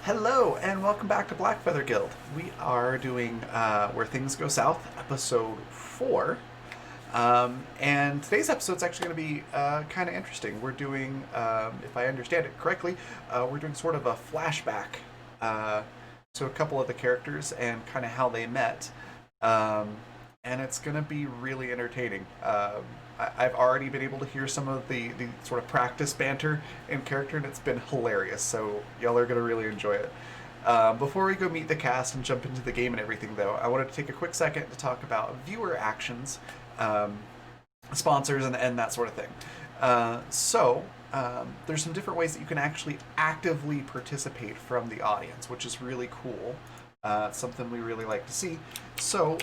Hello, and welcome back to Blackfeather Guild. We are doing Where Things Go South, episode 4. And today's episode is actually going to be kind of interesting. We're doing, if I understand it correctly, we're doing sort of a flashback to a couple of the characters and kind of how they met. And it's going to be really entertaining. I've already been able to hear some of the sort of practice banter in character, and it's been hilarious, so y'all are going to really enjoy it. Before we go meet the cast and jump into the game and everything, though, I wanted to take a quick second to talk about viewer actions, sponsors, and that sort of thing. There's some different ways that you can actually actively participate from the audience, which is really cool. It's something we really like to see. So,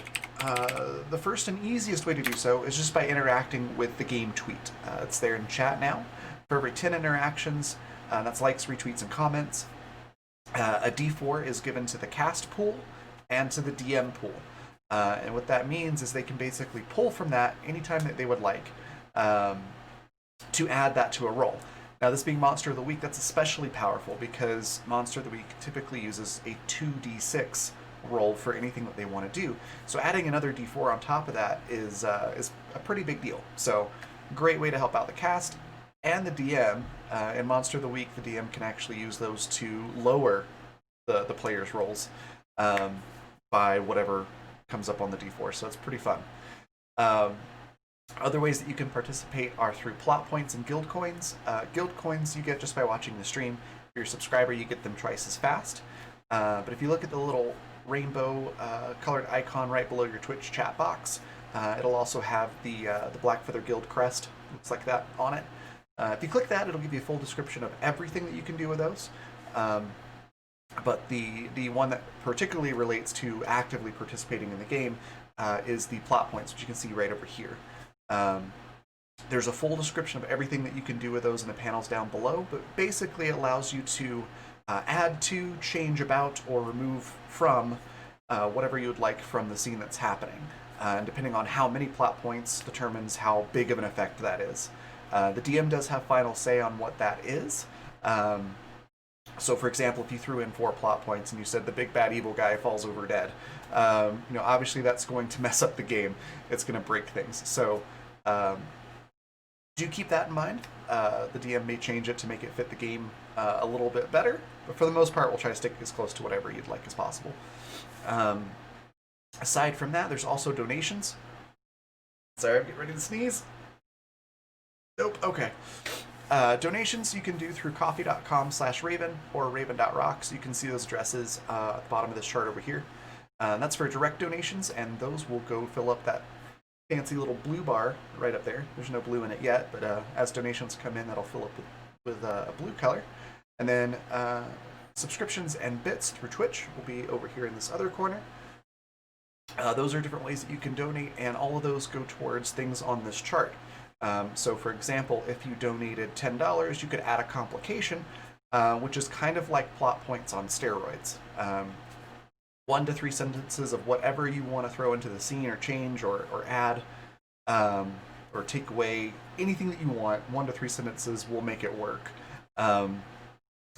the first and easiest way to do so is just by interacting with the game tweet. It's there in chat now. For every 10 interactions, that's likes, retweets, and comments, a D4 is given to the cast pool and to the DM pool. And what that means is they can basically pull from that anytime that they would like to add that to a roll. Now, this being Monster of the Week, that's especially powerful because Monster of the Week typically uses a 2d6 roll for anything that they want to do. So adding another d4 on top of that is a pretty big deal. So great way to help out the cast and the DM. In Monster of the Week, the DM can actually use those to lower the player's rolls by whatever comes up on the d4. So it's pretty fun. Other ways that you can participate are through plot points and guild coins. Guild coins you get just by watching the stream. If you're a subscriber, you get them twice as fast. But if you look at the little rainbow colored icon right below your Twitch chat box, it'll also have the Blackfeather Guild crest. Looks like that on it. If you click that, it'll give you a full description of everything that you can do with those. But the one that particularly relates to actively participating in the game is the plot points, which you can see right over here. There's a full description of everything that you can do with those in the panels down below, but basically it allows you to add to, change about, or remove from whatever you would like from the scene that's happening. And depending on how many plot points determines how big of an effect that is. The DM does have final say on what that is. So, for example, if you threw in 4 plot points and you said the big bad evil guy falls over dead, obviously that's going to mess up the game. It's going to break things. So, do keep that in mind. The DM may change it to make it fit the game a little bit better, but for the most part, we'll try to stick as close to whatever you'd like as possible. Aside from that, there's also donations. Sorry, I'm getting ready to sneeze. Nope, okay. Donations you can do through coffee.com/Raven or raven.rocks. You can see those addresses at the bottom of this chart over here. That's for direct donations, and those will go fill up that fancy little blue bar right up there. There's no blue in it yet, but as donations come in, that'll fill up with a blue color. And then subscriptions and bits through Twitch will be over here in this other corner. Those are different ways that you can donate, and all of those go towards things on this chart. So, for example, if you donated $10, you could add a complication, which is kind of like plot points on steroids. 1 to 3 sentences of whatever you want to throw into the scene or change or add or take away, anything that you want. 1 to 3 sentences will make it work.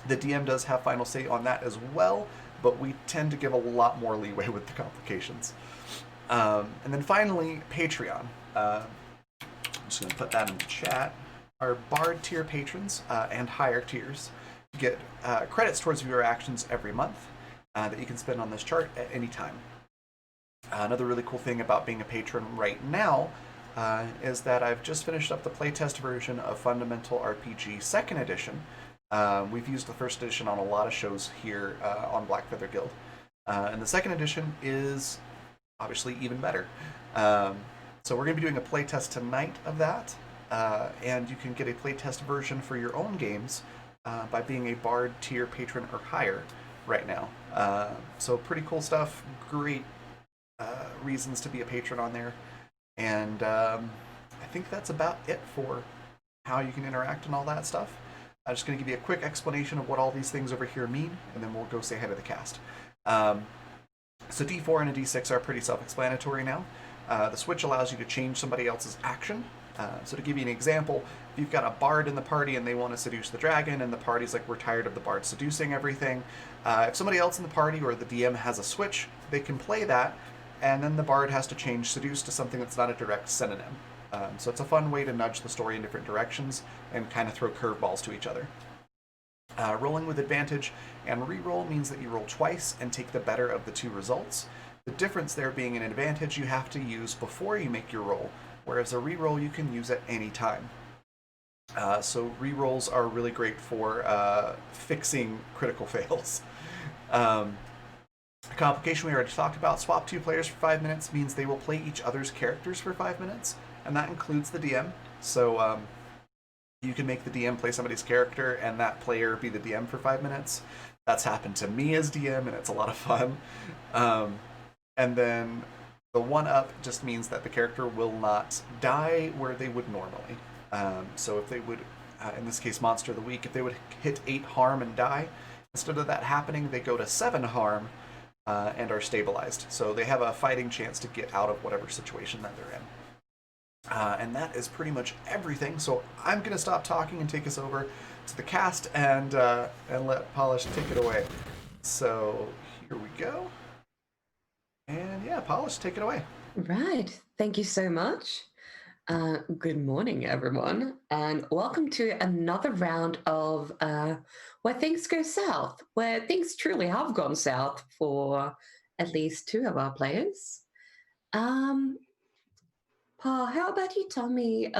The DM does have final say on that as well, but we tend to give a lot more leeway with the complications. And then finally, Patreon. I'm just going to put that in the chat. Our Bard tier patrons and higher tiers get credits towards viewer actions every month that you can spend on this chart at any time. Another really cool thing about being a patron right now is that I've just finished up the playtest version of Fundamental RPG 2nd Edition. We've used the 1st edition on a lot of shows here on Blackfeather Guild. And the 2nd edition is obviously even better. So we're going to be doing a playtest tonight of that, and you can get a playtest version for your own games by being a Bard tier patron or higher right now. So pretty cool stuff. Great reasons to be a patron on there, and I think that's about it for how you can interact and all that stuff. I'm just going to give you a quick explanation of what all these things over here mean, and then we'll go say hi to the cast. So D4 and a D6 are pretty self-explanatory now. The switch allows you to change somebody else's action. So to give you an example, if you've got a bard in the party and they want to seduce the dragon, and the party's like, we're tired of the bard seducing everything, if somebody else in the party or the DM has a switch, they can play that, and then the bard has to change seduce to something that's not a direct synonym. So it's a fun way to nudge the story in different directions and kind of throw curveballs to each other. Rolling with advantage and reroll means that you roll twice and take the better of the two results. The difference there being an advantage you have to use before you make your roll, whereas a reroll you can use at any time. So rerolls are really great for fixing critical fails. A complication we already talked about, swap two players for 5 minutes means they will play each other's characters for 5 minutes, and that includes the DM. So you can make the DM play somebody's character and that player be the DM for 5 minutes. That's happened to me as DM, and it's a lot of fun. And then the one-up just means that the character will not die where they would normally. So if they would, in this case, Monster of the Week, if they would hit 8 harm and die, instead of that happening, they go to 7 harm and are stabilized. So they have a fighting chance to get out of whatever situation that they're in. And that is pretty much everything. So I'm going to stop talking and take us over to the cast and let Polish take it away. So here we go. And yeah, Polish, take it away. Right. Thank you so much. Good morning, everyone, and welcome to another round of Where Things Go South, where things truly have gone south for at least 2 of our players. Paul, how about you tell me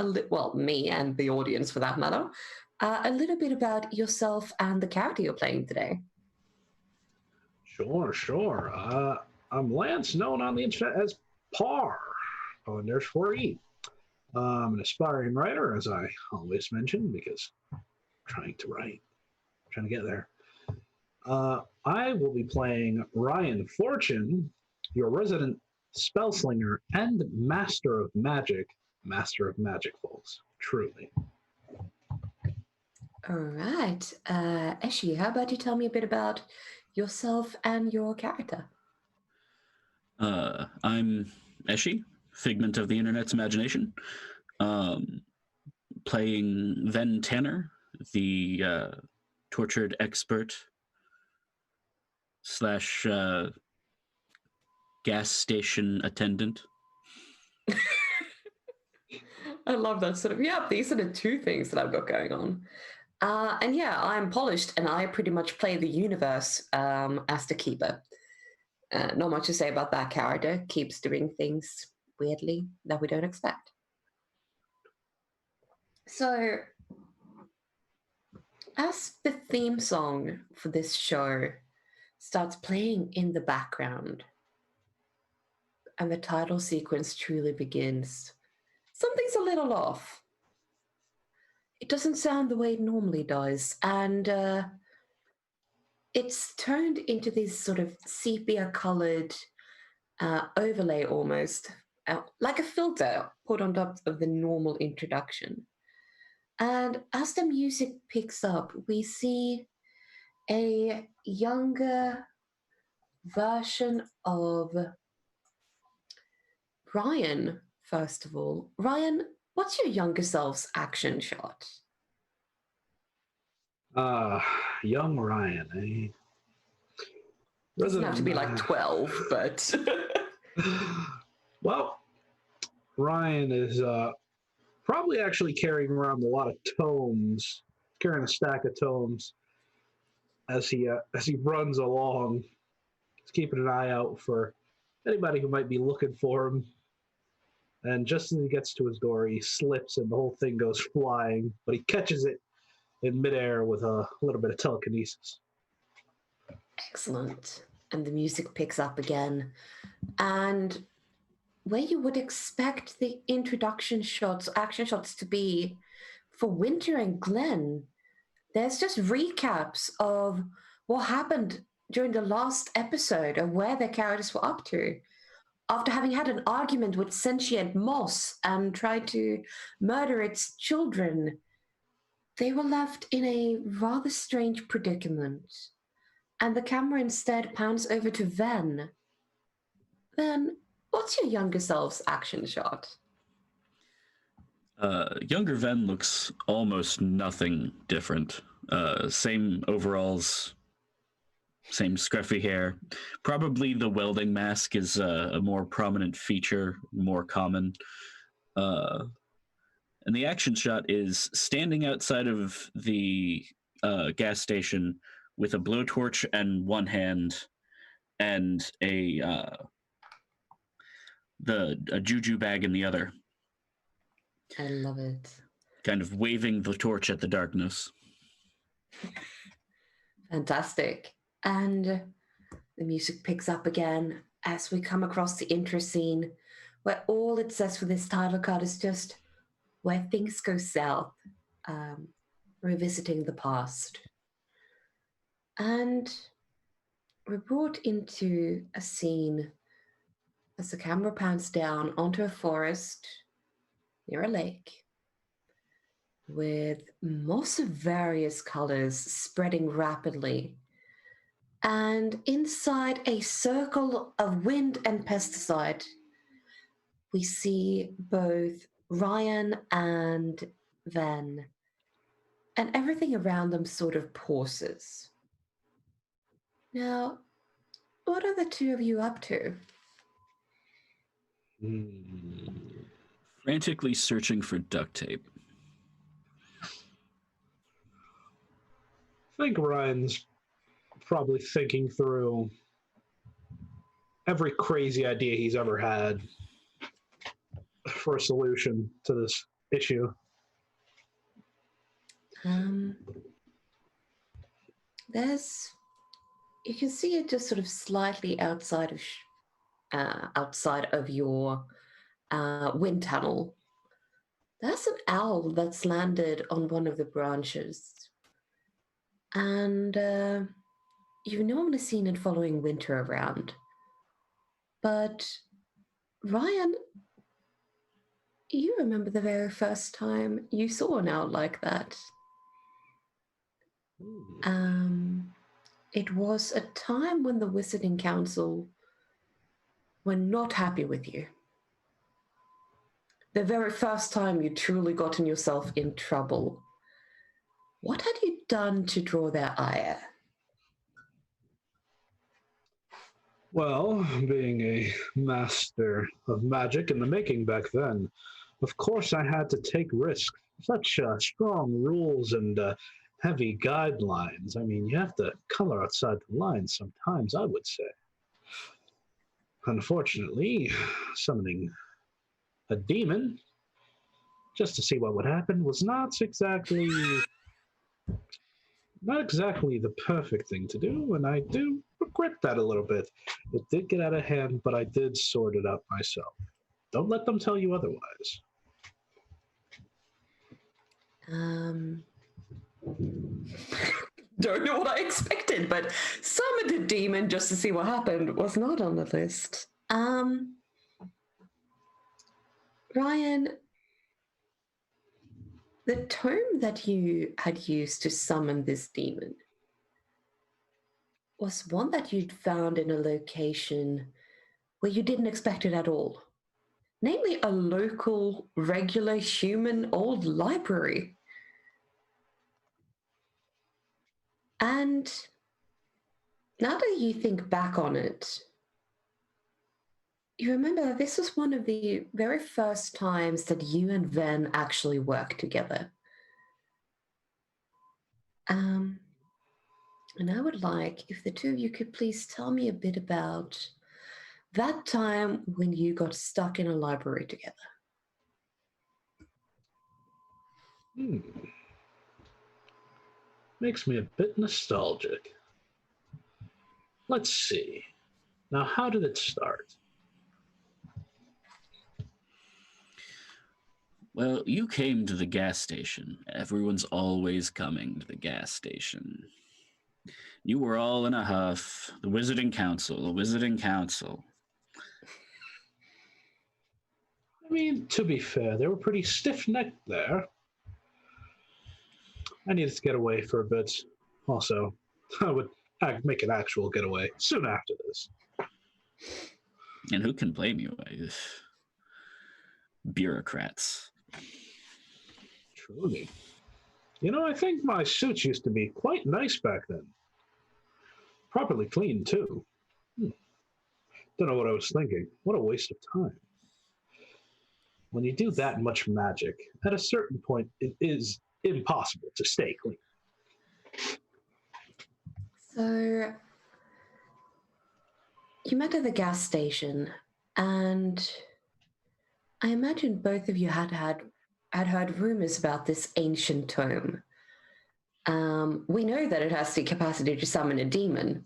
me and the audience for that matter, a little bit about yourself and the character you're playing today? Sure. I'm Lance, known on the internet as Par, _4E. I'm an aspiring writer, as I always mention, because I'm trying to get there. I will be playing Ryan Fortune, your resident spellslinger and master of magic, folks, truly. All right. Eshi, how about you tell me a bit about yourself and your character? I'm Eshi, figment of the internet's imagination, playing Ven Tanner, the tortured expert / gas station attendant. I love that sort of, these are the 2 things that I've got going on. And yeah, I'm Polished, and I pretty much play the universe as the keeper. Not much to say about that character. Keeps doing things weirdly that we don't expect. So, as the theme song for this show starts playing in the background and the title sequence truly begins, something's a little off. It doesn't sound the way it normally does, and it's turned into this sort of sepia-colored overlay almost, like a filter put on top of the normal introduction. And as the music picks up, we see a younger version of Ryan, first of all. Ryan, what's your younger self's action shot? Young Ryan, eh? Doesn't have to be like 12, but... Well, Ryan is probably actually carrying around a lot of tomes, carrying a stack of tomes as he runs along. He's keeping an eye out for anybody who might be looking for him. And just as he gets to his door, he slips and the whole thing goes flying, but he catches it in midair with a little bit of telekinesis. Excellent. And the music picks up again. And where you would expect the introduction shots, action shots to be for Winter and Glenn, there's just recaps of what happened during the last episode and where their characters were up to. After having had an argument with sentient moss and tried to murder its children, they were left in a rather strange predicament. And the camera instead pans over to Ven. Ven, what's your younger self's action shot? Younger Ven looks almost nothing different. Same overalls, same scruffy hair. Probably the welding mask is a more prominent feature, more common. And the action shot is standing outside of the gas station with a blowtorch in one hand and a juju bag in the other, I love it. kind of waving the torch at the darkness. Fantastic. And the music picks up again as we come across the intro scene where all it says for this title card is just where things go south, revisiting the past. And we're brought into a scene as the camera pans down onto a forest near a lake with moss of various colors spreading rapidly. And inside a circle of wind and pesticide, we see both Ryan and Ven, and everything around them sort of pauses. Now, what are the two of you up to? Frantically searching for duct tape. I think Ryan's probably thinking through every crazy idea he's ever had for a solution to this issue. You can see it just sort of slightly outside of your wind tunnel. There's an owl that's landed on one of the branches. And you've normally seen it following Winter around. But Ryan, you remember the very first time you saw an owl like that. It was a time when the Wizarding Council were not happy with you. The very first time you truly gotten yourself in trouble. What had you done to draw their ire? Well, being a master of magic in the making back then, of course I had to take risks. Such strong rules and heavy guidelines. I mean, you have to color outside the lines sometimes, I would say. Unfortunately, summoning a demon just to see what would happen was not exactly the perfect thing to do, and I do regret that a little bit. It did get out of hand, but I did sort it out myself. Don't let them tell you otherwise. Don't know what I expected, but summoned a demon just to see what happened was not on the list. Ryan, the tome that you had used to summon this demon was one that you'd found in a location where you didn't expect it at all. Namely, a local, regular, human old library. And now that you think back on it, you remember that this was one of the very first times that you and Ven actually worked together. And I would like if the two of you could please tell me a bit about that time when you got stuck in a library together. Makes me a bit nostalgic. Let's see. Now, how did it start? Well, you came to the gas station. Everyone's always coming to the gas station. You were all in a huff. The Wizarding Council, the Wizarding Council. I mean, to be fair, they were pretty stiff-necked there. I needed to get away for a bit. Also, I'd make an actual getaway soon after this. And who can blame you? Bureaucrats. Truly. You know, I think my suits used to be quite nice back then. Properly clean, too. Don't know what I was thinking. What a waste of time. When you do that much magic, at a certain point, it is impossible to stay clean. So, you met at the gas station, and I imagine both of you had heard rumors about this ancient tome. We know that it has the capacity to summon a demon.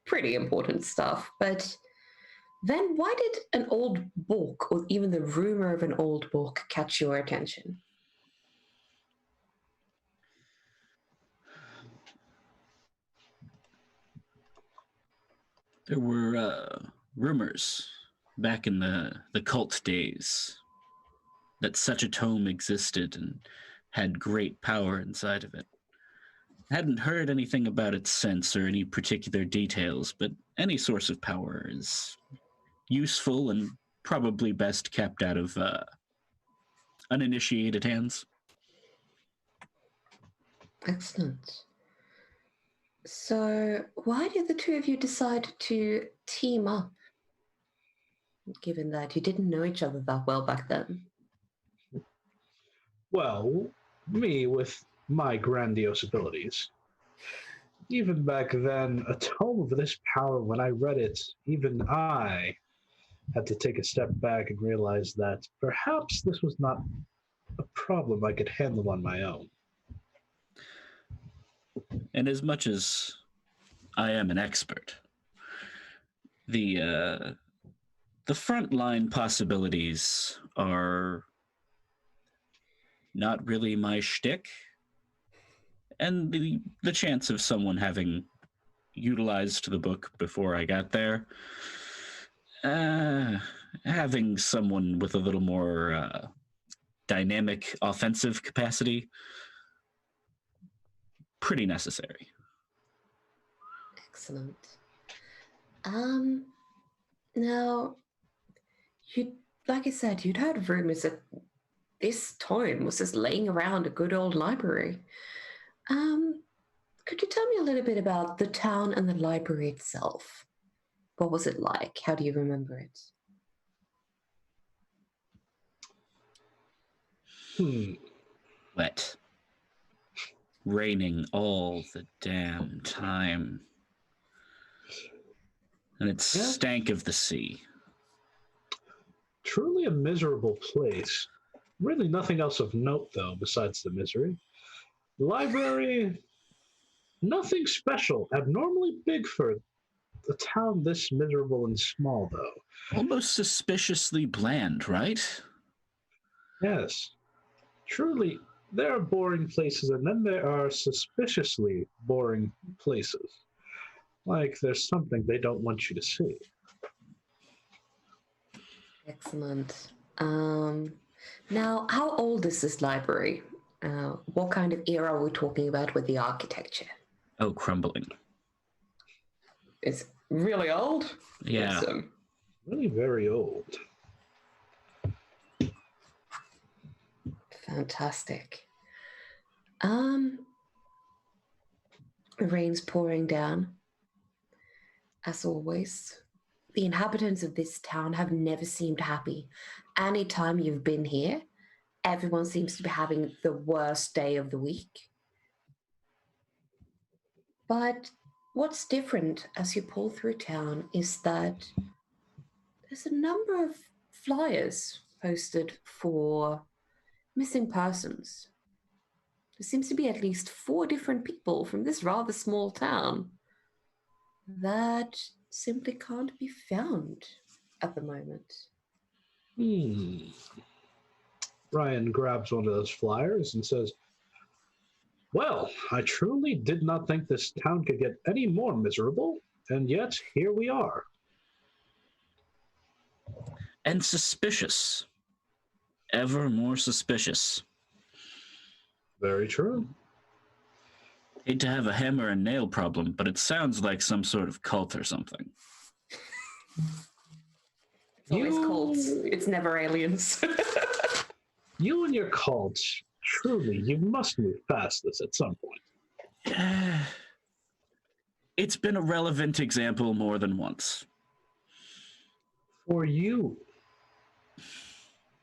Pretty important stuff. But then why did an old book, or even the rumor of an old book, catch your attention? There were rumors back in the cult days that such a tome existed and had great power inside of it. Hadn't heard anything about it since or any particular details, but any source of power is useful and probably best kept out of uninitiated hands. Excellent. So, why did the two of you decide to team up, given that you didn't know each other that well back then? Well, me with my grandiose abilities. Even back then, a tome of this power, when I read it, even I had to take a step back and realize that perhaps this was not a problem I could handle on my own. And as much as I am an expert, the frontline possibilities are not really my shtick, and the chance of someone having utilized the book before I got there, having someone with a little more dynamic offensive capacity, pretty necessary. Excellent. Now, you, like I said, you'd heard rumors that this tome was just laying around a good old library. Could you tell me a little bit about the town and the library itself? What was it like? How do you remember it? Wet. Raining all the damn time. And it stank of the sea. Truly a miserable place. Really nothing else of note, though, besides the misery. The library, nothing special. Abnormally big for a town this miserable and small, though. Almost suspiciously bland, right? Yes. Truly, there are boring places, and then there are suspiciously boring places. Like there's something they don't want you to see. Excellent. Now, how old is this library? What kind of era are we talking about with the architecture? Oh, crumbling. It's really old? Yeah. Awesome. Really very old. Fantastic. The rain's pouring down. As always, the inhabitants of this town have never seemed happy. Anytime you've been here, everyone seems to be having the worst day of the week. But what's different as you pull through town is that there's a number of flyers posted for missing persons. There seems to be at least 4 different people from this rather small town that simply can't be found at the moment. Ryan grabs one of those flyers and says, "Well, I truly did not think this town could get any more miserable, and yet here we are." And suspicious. Ever more suspicious. Very true. Hate to have a hammer and nail problem, but it sounds like some sort of cult or something. It's always cults. It's never aliens. You and your cult, truly, you must move past this at some point. It's been a relevant example more than once. For you.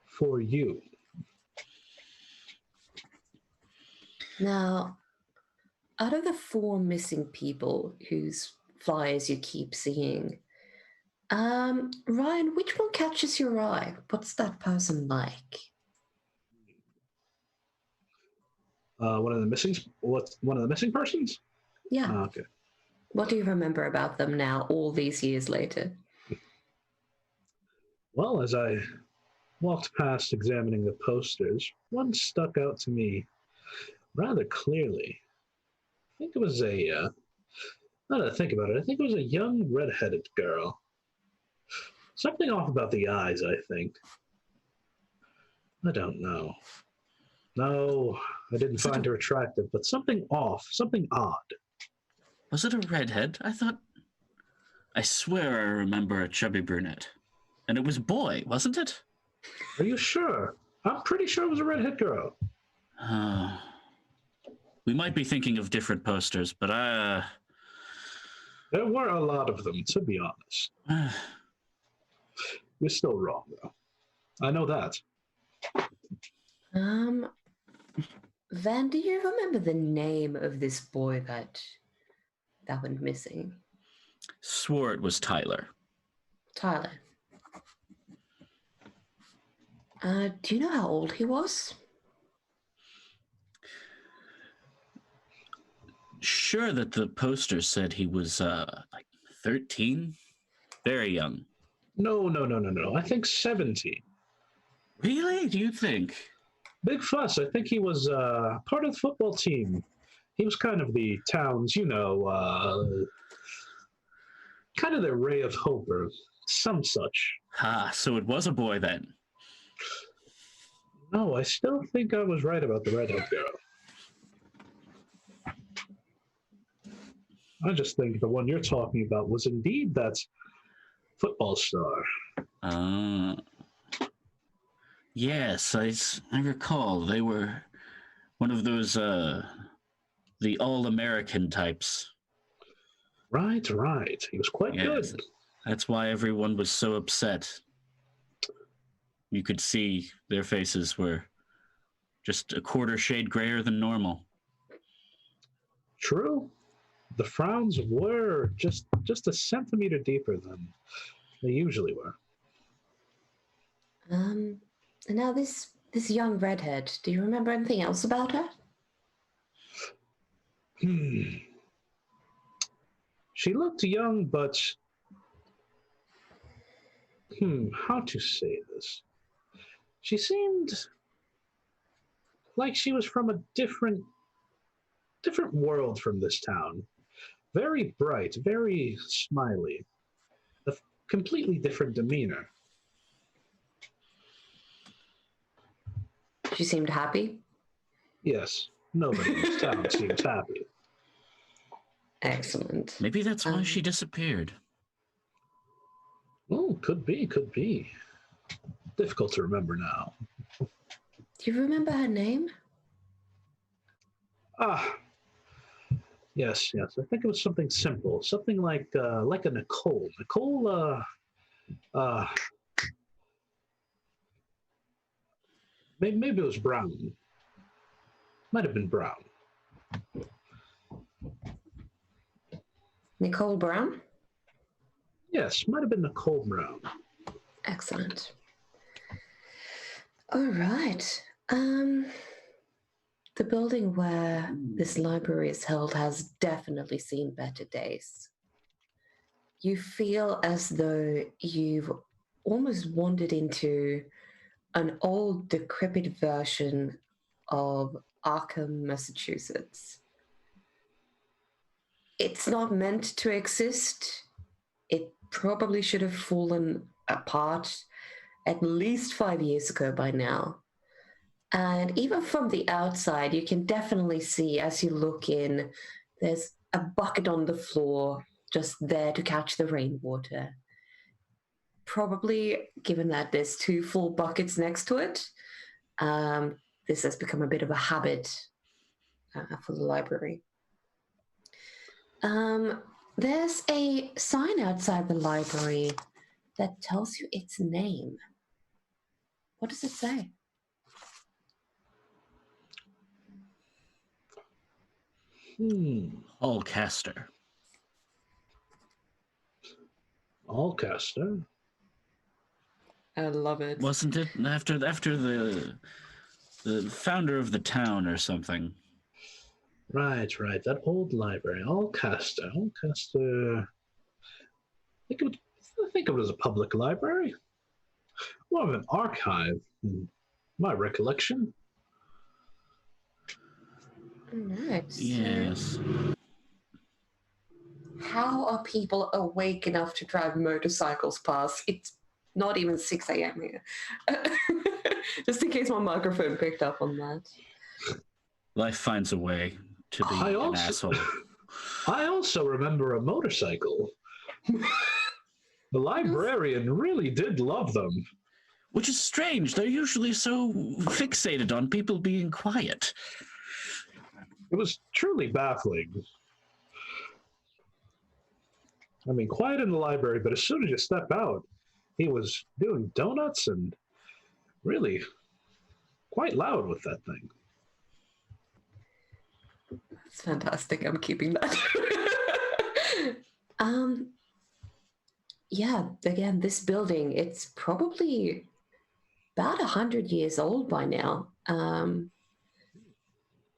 For you. Now, out of the 4 missing people whose flyers you keep seeing, Ryan, which one catches your eye? What's that person like? One of the missing. What's one of the missing persons? Yeah. Okay. What do you remember about them now, all these years later? Well, as I walked past examining the posters, one stuck out to me rather clearly. I think it was a. Now that I think about it, I think it was a young red-headed girl. Something off about the eyes, I think. I don't know. No, I didn't find her attractive, but something off, something odd. Was it a redhead? I swear I remember a chubby brunette. And it was a boy, wasn't it? Are you sure? I'm pretty sure it was a redhead girl. We might be thinking of different posters, but There were a lot of them, to be honest. You're still wrong, though. I know that. Van, do you remember the name of this boy that went missing? Swore it was Tyler. Tyler. Do you know how old he was? Sure that the poster said he was like 13? Very young. No. I think 17. Really? Do you think? Big fuss. I think he was part of the football team. He was kind of the town's, kind of the ray of hope or some such. So it was a boy then. No, I still think I was right about the redhead girl. I just think the one you're talking about was indeed that football star. Yes, I recall. They were one of those, the all-American types. Right. He was quite good. That's why everyone was so upset. You could see their faces were just a quarter shade grayer than normal. True. The frowns were just a centimeter deeper than they usually were. And now this young redhead, do you remember anything else about her? She looked young, but how to say this? She seemed like she was from a different world from this town. Very bright, very smiley. A completely different demeanor. She seemed happy? Yes, nobody in this town seems happy. Excellent. Maybe that's why she disappeared. Oh, could be. Difficult to remember now. Do you remember her name? Yes. I think it was something simple, something like a Nicole. Nicole. Maybe it was Brown. Might have been Brown. Nicole Brown? Yes, might have been Nicole Brown. Excellent. All right. The building where this library is held has definitely seen better days. You feel as though you've almost wandered into an old, decrepit version of Arkham, Massachusetts. It's not meant to exist. It probably should have fallen apart at least 5 years ago by now. And even from the outside, you can definitely see as you look in, there's a bucket on the floor just there to catch the rainwater. Probably, given that there's two full buckets next to it, this has become a bit of a habit for the library. There's a sign outside the library that tells you its name. What does it say? Allcaster. Allcaster? I love it. Wasn't it after the founder of the town or something? Right. That old library. Allcaster. Allcaster. I think of it as a public library. More of an archive, in my recollection. All right. Yes. How are people awake enough to drive motorcycles past? It's not even 6 a.m. here. Just in case my microphone picked up on that. Life finds a way to be an asshole. I also remember a motorcycle. The librarian really did love them. Which is strange. They're usually so fixated on people being quiet. It was truly baffling. I mean, quiet in the library, but as soon as you step out, he was doing donuts and really quite loud with that thing. That's fantastic. I'm keeping that. Yeah, again, this building, it's probably about 100 years old by now.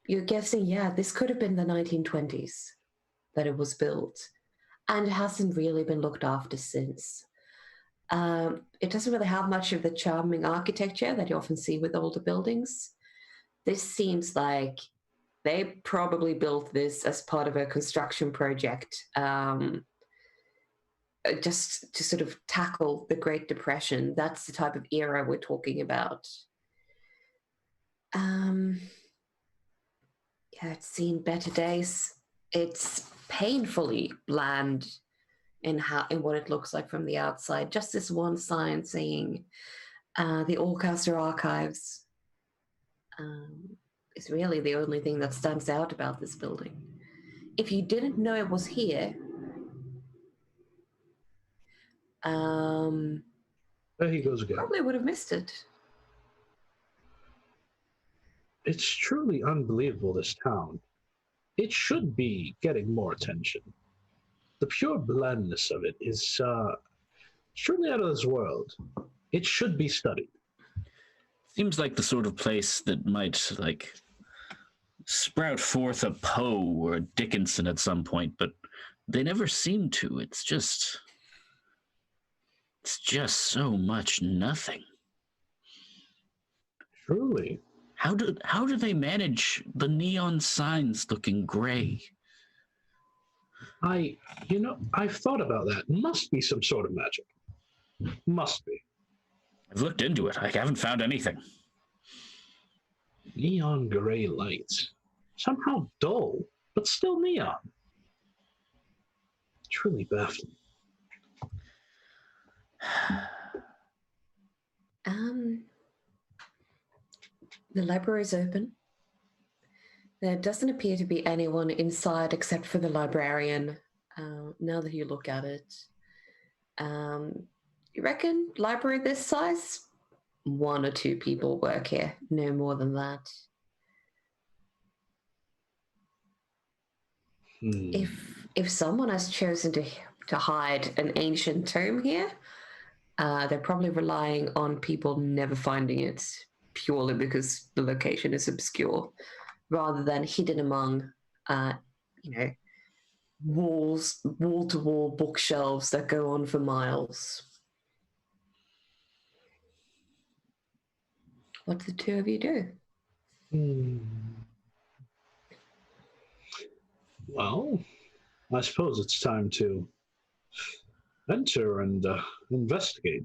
You're guessing, yeah, this could have been the 1920s that it was built, and it hasn't really been looked after since. It doesn't really have much of the charming architecture that you often see with older buildings. This seems like they probably built this as part of a construction project, just to sort of tackle the Great Depression. That's the type of era we're talking about. Yeah, it's seen better days. It's painfully bland in what it looks like from the outside. Just this one sign saying the Allcaster Archives is really the only thing that stands out about this building. If you didn't know it was here, There he goes again. probably would have missed it. It's truly unbelievable, this town. It should be getting more attention. The pure blandness of it is truly out of this world. It should be studied. Seems like the sort of place that might, like, sprout forth a Poe or a Dickinson at some point, but they never seem to. It's just so much nothing. Truly. How do they manage the neon signs looking gray? I've thought about that. Must be some sort of magic. Must be. I've looked into it. I haven't found anything. Neon gray lights. Somehow dull, but still neon. Truly baffling. The library is open. There doesn't appear to be anyone inside except for the librarian, now that you look at it. You reckon library this size? 1 or 2 people work here, no more than that. If someone has chosen to hide an ancient tome here, they're probably relying on people never finding it, purely because the location is obscure, rather than hidden among, wall-to-wall bookshelves that go on for miles. what the two of you do. Hmm. Well, I suppose it's time to enter and investigate.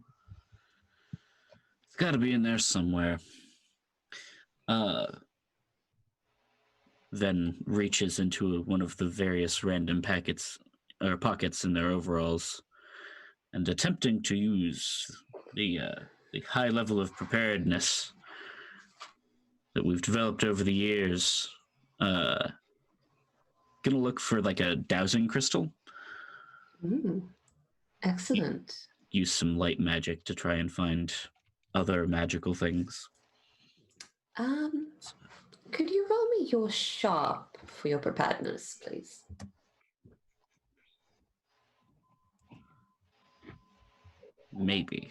It's got to be in there somewhere. Uh, then reaches into one of the various random packets or pockets in their overalls, and attempting to use the high level of preparedness that we've developed over the years. Uh, gonna look for like a dowsing crystal. Excellent. Use some light magic to try and find other magical things. Could you roll me your sharp for your preparedness, please? Maybe.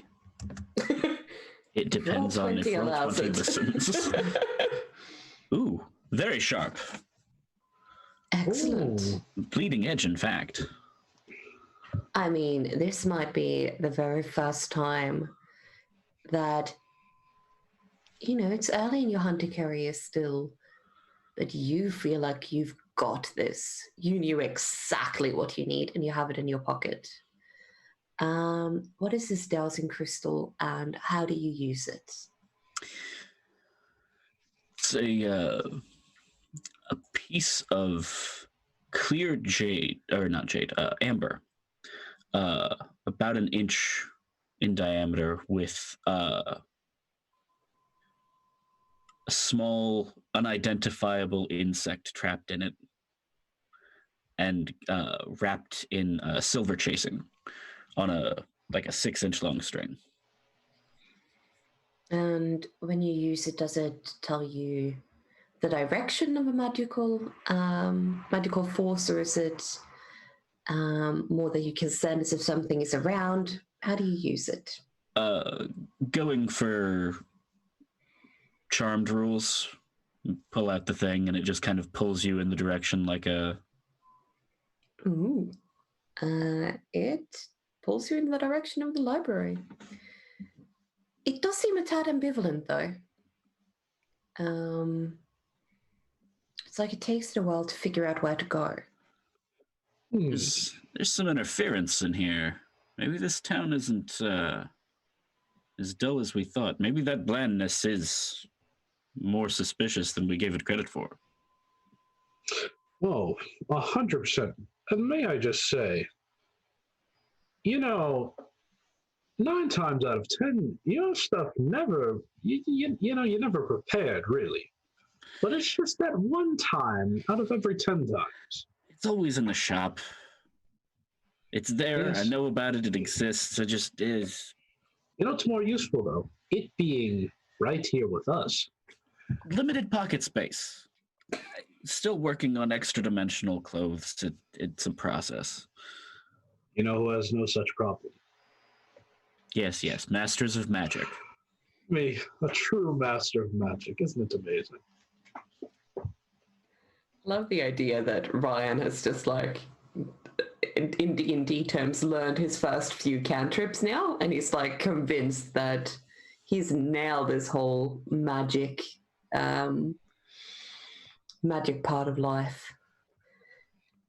It depends on if 20 Roll20 allows it. listens. Ooh, very sharp. Excellent. Ooh. Bleeding edge, in fact. I mean, this might be the very first time that, it's early in your hunter career still, but you feel like you've got this. You knew exactly what you need and you have it in your pocket. What is this dowsing crystal and how do you use it? It's a piece of clear jade, or not jade, amber, about an inch in diameter, with a small, unidentifiable insect trapped in it, and wrapped in silver chasing on a 6-inch long string. And when you use it, does it tell you the direction of a magical force, or is it more that you can sense if something is around? How do you use it? Going for charmed rules, pull out the thing and it just kind of pulls you in the direction like a... Ooh. It pulls you in the direction of the library. It does seem a tad ambivalent, though. It's like it takes it a while to figure out where to go. There's some interference in here. Maybe this town isn't as dull as we thought. Maybe that blandness is more suspicious than we gave it credit for. Oh, 100%. And may I just say, 9 times out of 10, your stuff never, you never prepared, really. But it's just that one time out of every 10 times. It's always in the shop. It's there. Yes. I know about it. It exists. It just is. It's more useful, though. It being right here with us. Limited pocket space. Still working on extra dimensional clothes. It's a process. You know who has no such problem? Yes. Masters of magic. Me, a true master of magic. Isn't it amazing? Love the idea that Ryan has just in D&D terms learned his first few cantrips now, and he's convinced that he's nailed this whole magic part of life.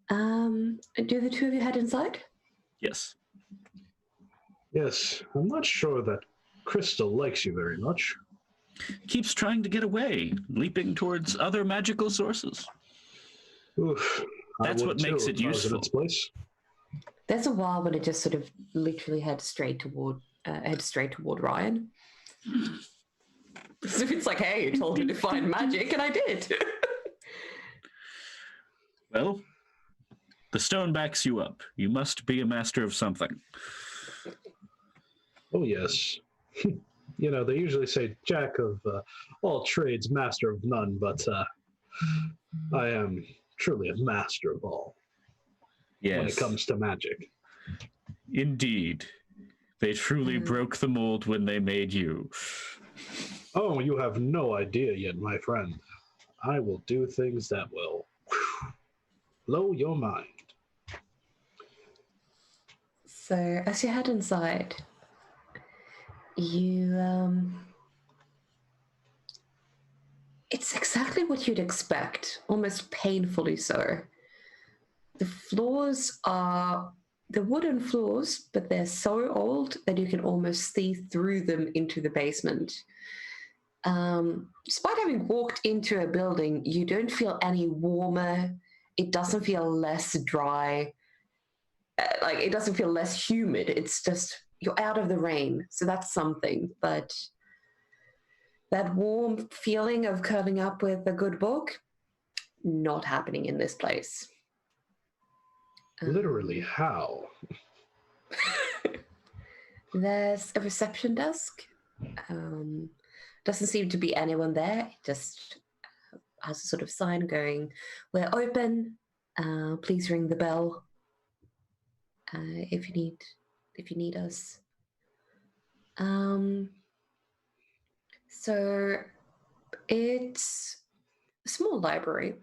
Do the two of you head inside? Yes. Yes, I'm not sure that Crystal likes you very much. Keeps trying to get away, leaping towards other magical sources. Oof. That's what makes it useful. Its place. There's a while when it just sort of literally head straight toward Ryan. So it's like, hey, you told me to find magic, and I did. Well, the stone backs you up. You must be a master of something. Oh, yes. They usually say jack of all trades, master of none, but I am truly a master of all. Yes. When it comes to magic. Indeed. They truly broke the mold when they made you. Oh, you have no idea yet, my friend. I will do things that will blow your mind. So as you head inside, you It's exactly what you'd expect, almost painfully so. The floors are the wooden floors, but they're so old that you can almost see through them into the basement. Despite having walked into a building, you don't feel any warmer. It doesn't feel less dry. Like it doesn't feel less humid. It's just you're out of the rain, so that's something. But that warm feeling of curling up with a good book, not happening in this place. Literally, how? There's a reception desk. Doesn't seem to be anyone there. It just has a sort of sign going, "We're open. Please ring the bell if you need us." So it's a small library.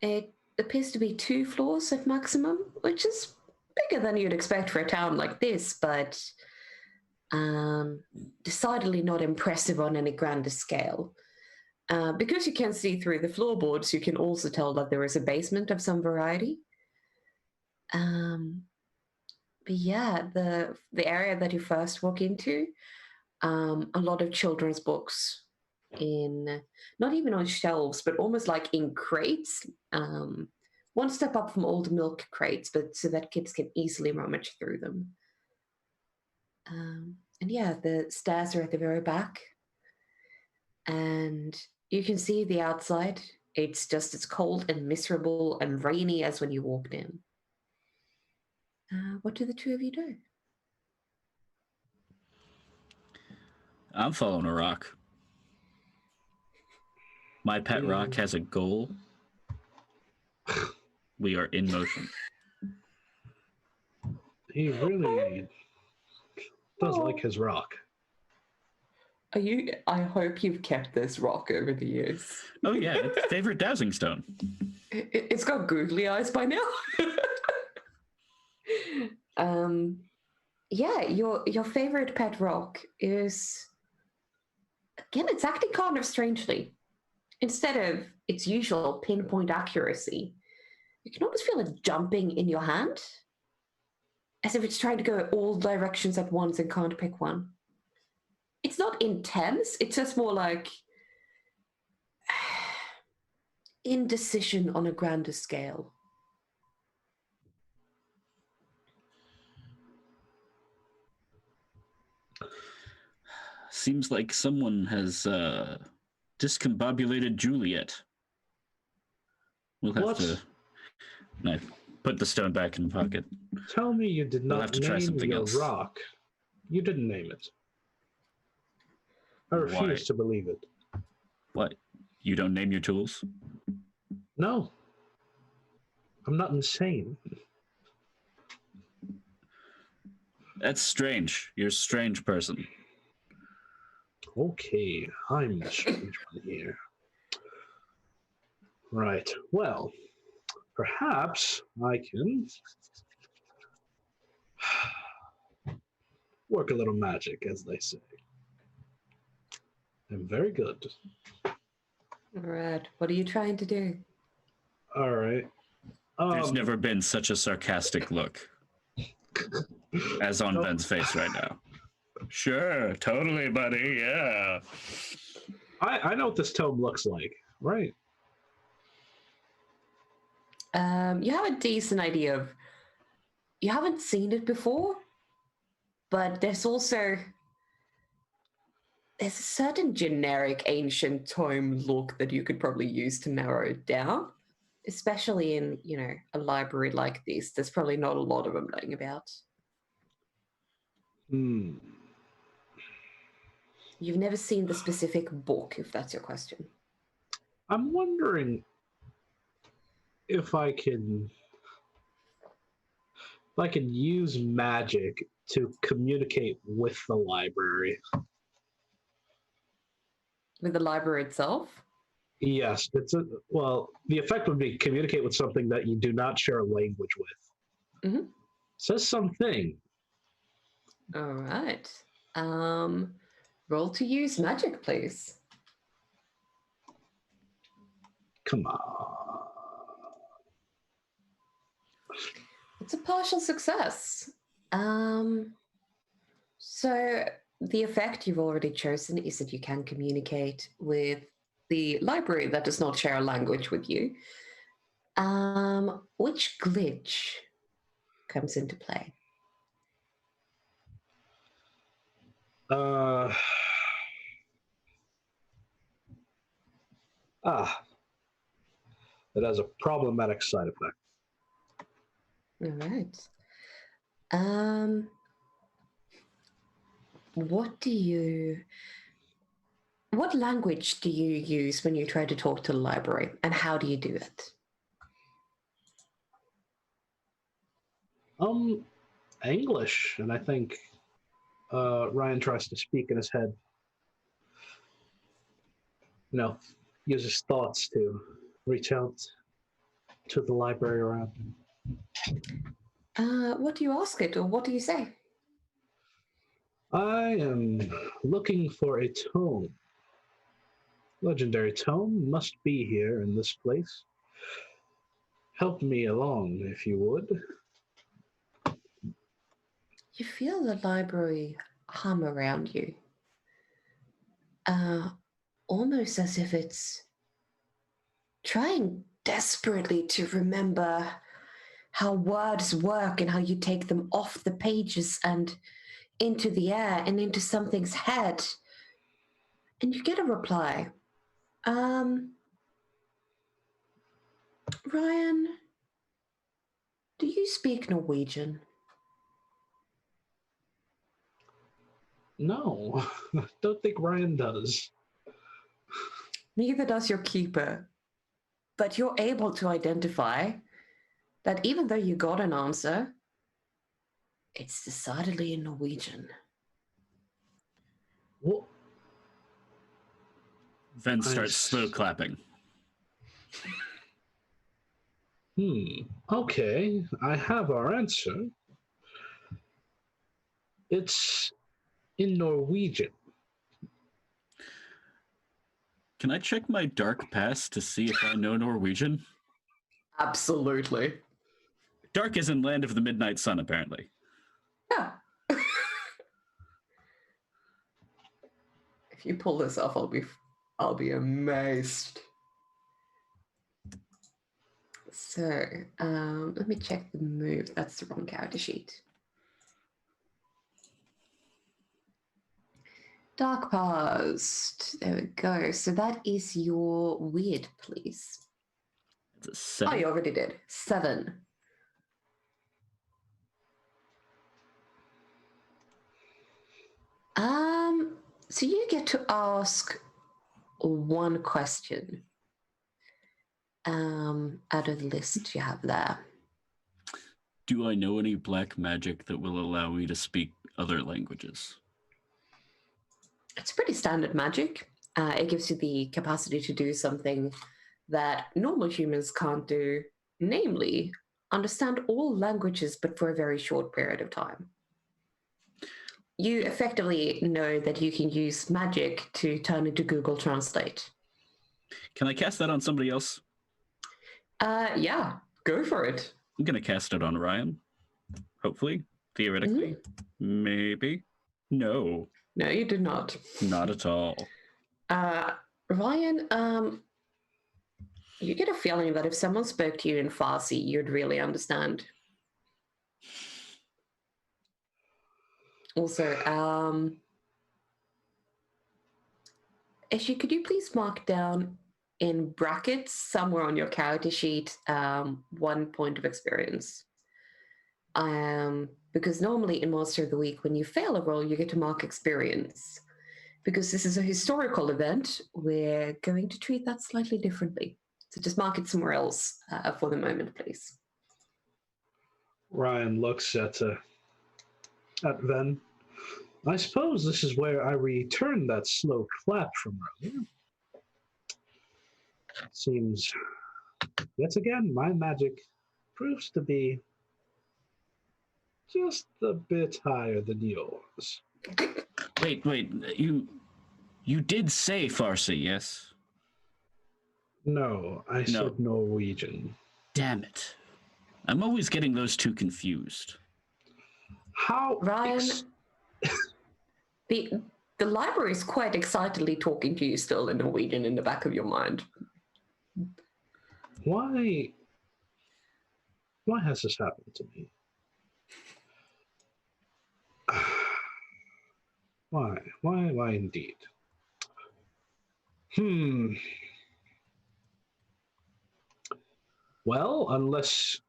It appears to be 2 floors at maximum, which is bigger than you'd expect for a town like this, but decidedly not impressive on any grander scale. Because you can see through the floorboards, you can also tell that there is a basement of some variety. But yeah, the area that you first walk into, a lot of children's books in not even on shelves, but almost like in crates. One step up from old milk crates, but so that kids can easily rummage through them. And yeah, the stairs are at the very back, and you can see the outside. It's just as cold and miserable and rainy as when you walked in. What do the two of you do? I'm following a rock. My pet rock has a goal. We are in motion. He really does like his rock. I hope you've kept this rock over the years. Oh yeah, it's favorite dowsing stone. It's got googly eyes by now. Yeah, your favorite pet rock is, again, it's acting kind of strangely. Instead of its usual pinpoint accuracy, you can almost feel it jumping in your hand, as if it's trying to go all directions at once and can't pick one. It's not intense, it's just more like indecision on a grander scale. Seems like someone has discombobulated Juliet. We'll have What? to. I put the stone back in the pocket. Tell me you did We'll not have to try name something your else. rock. You didn't name it. I refuse to believe it. What? You don't name your tools? No. I'm not insane. That's strange. You're a strange person. Okay, I'm the strange one here. Right. Well, perhaps I can work a little magic, as they say. I'm very good. All right, what are you trying to do? All right. There's never been such a sarcastic look as on Ben's face right now. Sure, totally, buddy. Yeah. I know what this tome looks like, right? You have a decent idea of. You haven't seen it before, but there's a certain generic ancient tome look that you could probably use to narrow it down, especially in a library like this. There's probably not a lot of them laying about. You've never seen the specific book, if that's your question. I'm wondering if I can use magic to communicate with the library. With the library itself? Yes, the effect would be communicate with something that you do not share a language with. Mm-hmm. Says something. All right. Roll to use magic, please. Come on. It's a partial success. So the effect you've already chosen is that you can communicate with the library that does not share a language with you. Which glitch comes into play? Uh, it has a problematic side effect. All right. What language do you use when you try to talk to the library, and how do you do it? English, and I think Ryan tries to speak in his head. Use his thoughts to reach out to the library around him. What do you ask it, or what do you say? I am looking for a tome. Legendary tome must be here in this place. Help me along, if you would. You feel the library hum around you, almost as if it's trying desperately to remember how words work and how you take them off the pages and into the air and into something's head. And you get a reply. Ryan, do you speak Norwegian? No, don't think Ryan does. Neither does your keeper. But you're able to identify that even though you got an answer, it's decidedly in Norwegian. What? Ven starts slow clapping. Okay, I have our answer. It's in Norwegian. Can I check my dark past to see if I know Norwegian? Absolutely. Dark is in Land of the Midnight Sun, apparently. Yeah. If you pull this off, I'll be amazed. So, let me check the move. That's the wrong character sheet. Dark past. There we go. So that is your weird, please. It's a 7. Oh, you already did. 7. So you get to ask one question out of the list you have there. Do I know any black magic that will allow me to speak other languages? It's pretty standard magic. It gives you the capacity to do something that normal humans can't do, namely, understand all languages but for a very short period of time. You effectively know that you can use magic to turn into Google Translate. Can I cast that on somebody else? Yeah, go for it. I'm going to cast it on Ryan. Hopefully. Theoretically. Maybe. No. No, you did not. Not at all. Ryan, you get a feeling that if someone spoke to you in Farsi, you'd really understand. Also, Ishi, could you please mark down in brackets somewhere on your character sheet 1 point of experience? Because normally in Monster of the Week, when you fail a roll, you get to mark experience. Because this is a historical event, we're going to treat that slightly differently. So just mark it somewhere else for the moment, please. Ryan looks at Ven. I suppose this is where I returned that slow clap from earlier. Seems, yet again, my magic proves to be just a bit higher than yours. Wait. You did say Farsi, yes? No, I No. said Norwegian. Damn it. I'm always getting those two confused. How? Ryan, the library is quite excitedly talking to you still in Norwegian in the back of your mind. Why? Why has this happened to me? Why? Why indeed? Well, unless...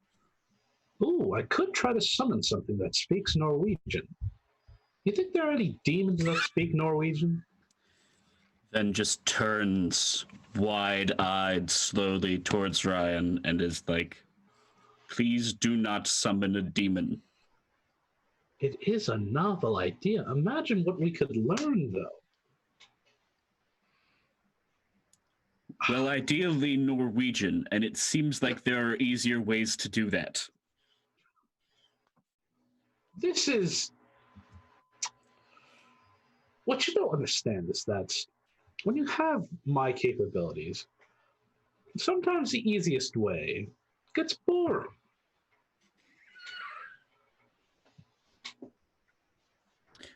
Ooh, I could try to summon something that speaks Norwegian. You think there are any demons that speak Norwegian? Then just turns wide-eyed slowly towards Ryan and is like, please do not summon a demon. It is a novel idea. Imagine what we could learn, though. Well, ideally Norwegian, and it seems like there are easier ways to do that. This is... What you don't understand is that when you have my capabilities, sometimes the easiest way gets boring.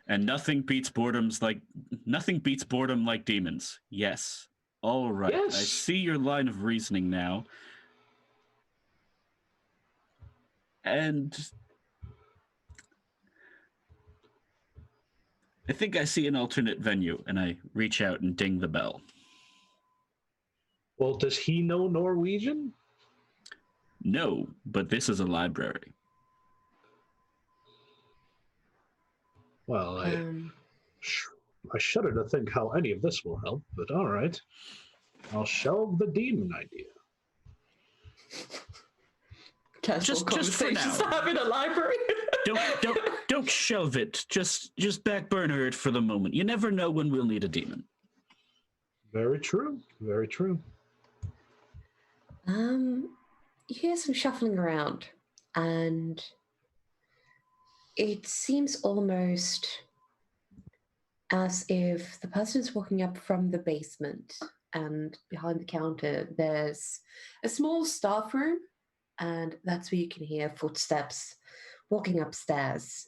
And nothing beats boredom like demons. Yes. All right. Yes. I see your line of reasoning now. And I think I see an alternate venue, and I reach out and ding the bell. Well, does he know Norwegian? No, but this is a library. Well, I shudder to think how any of this will help, but all right. I'll shelve the demon idea. Casual Just for conversations now. to have in a library. Don't shelve it. Just back burner it for the moment. You never know when we'll need a demon. Very true. Very true. You hear some shuffling around, and it seems almost as if the person is walking up from the basement, and behind the counter there's a small staff room, and that's where you can hear footsteps walking upstairs.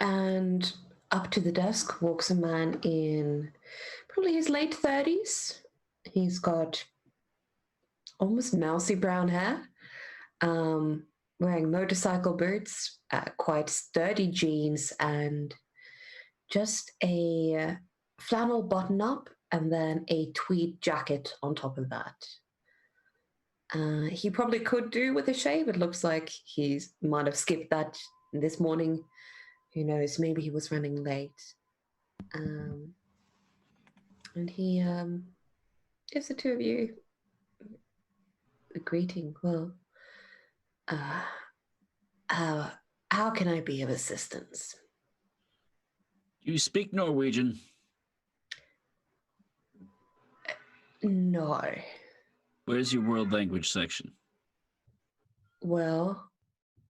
And up to the desk walks a man in probably his late 30s. He's got almost mousy brown hair, wearing motorcycle boots, quite sturdy jeans, and just a flannel button-up, and then a tweed jacket on top of that. He probably could do with a shave. It looks like he might have skipped that this morning. Who knows? Maybe he was running late. And he gives the two of you a greeting. Well, how can I be of assistance? You speak Norwegian? No. Where's your world language section? Well,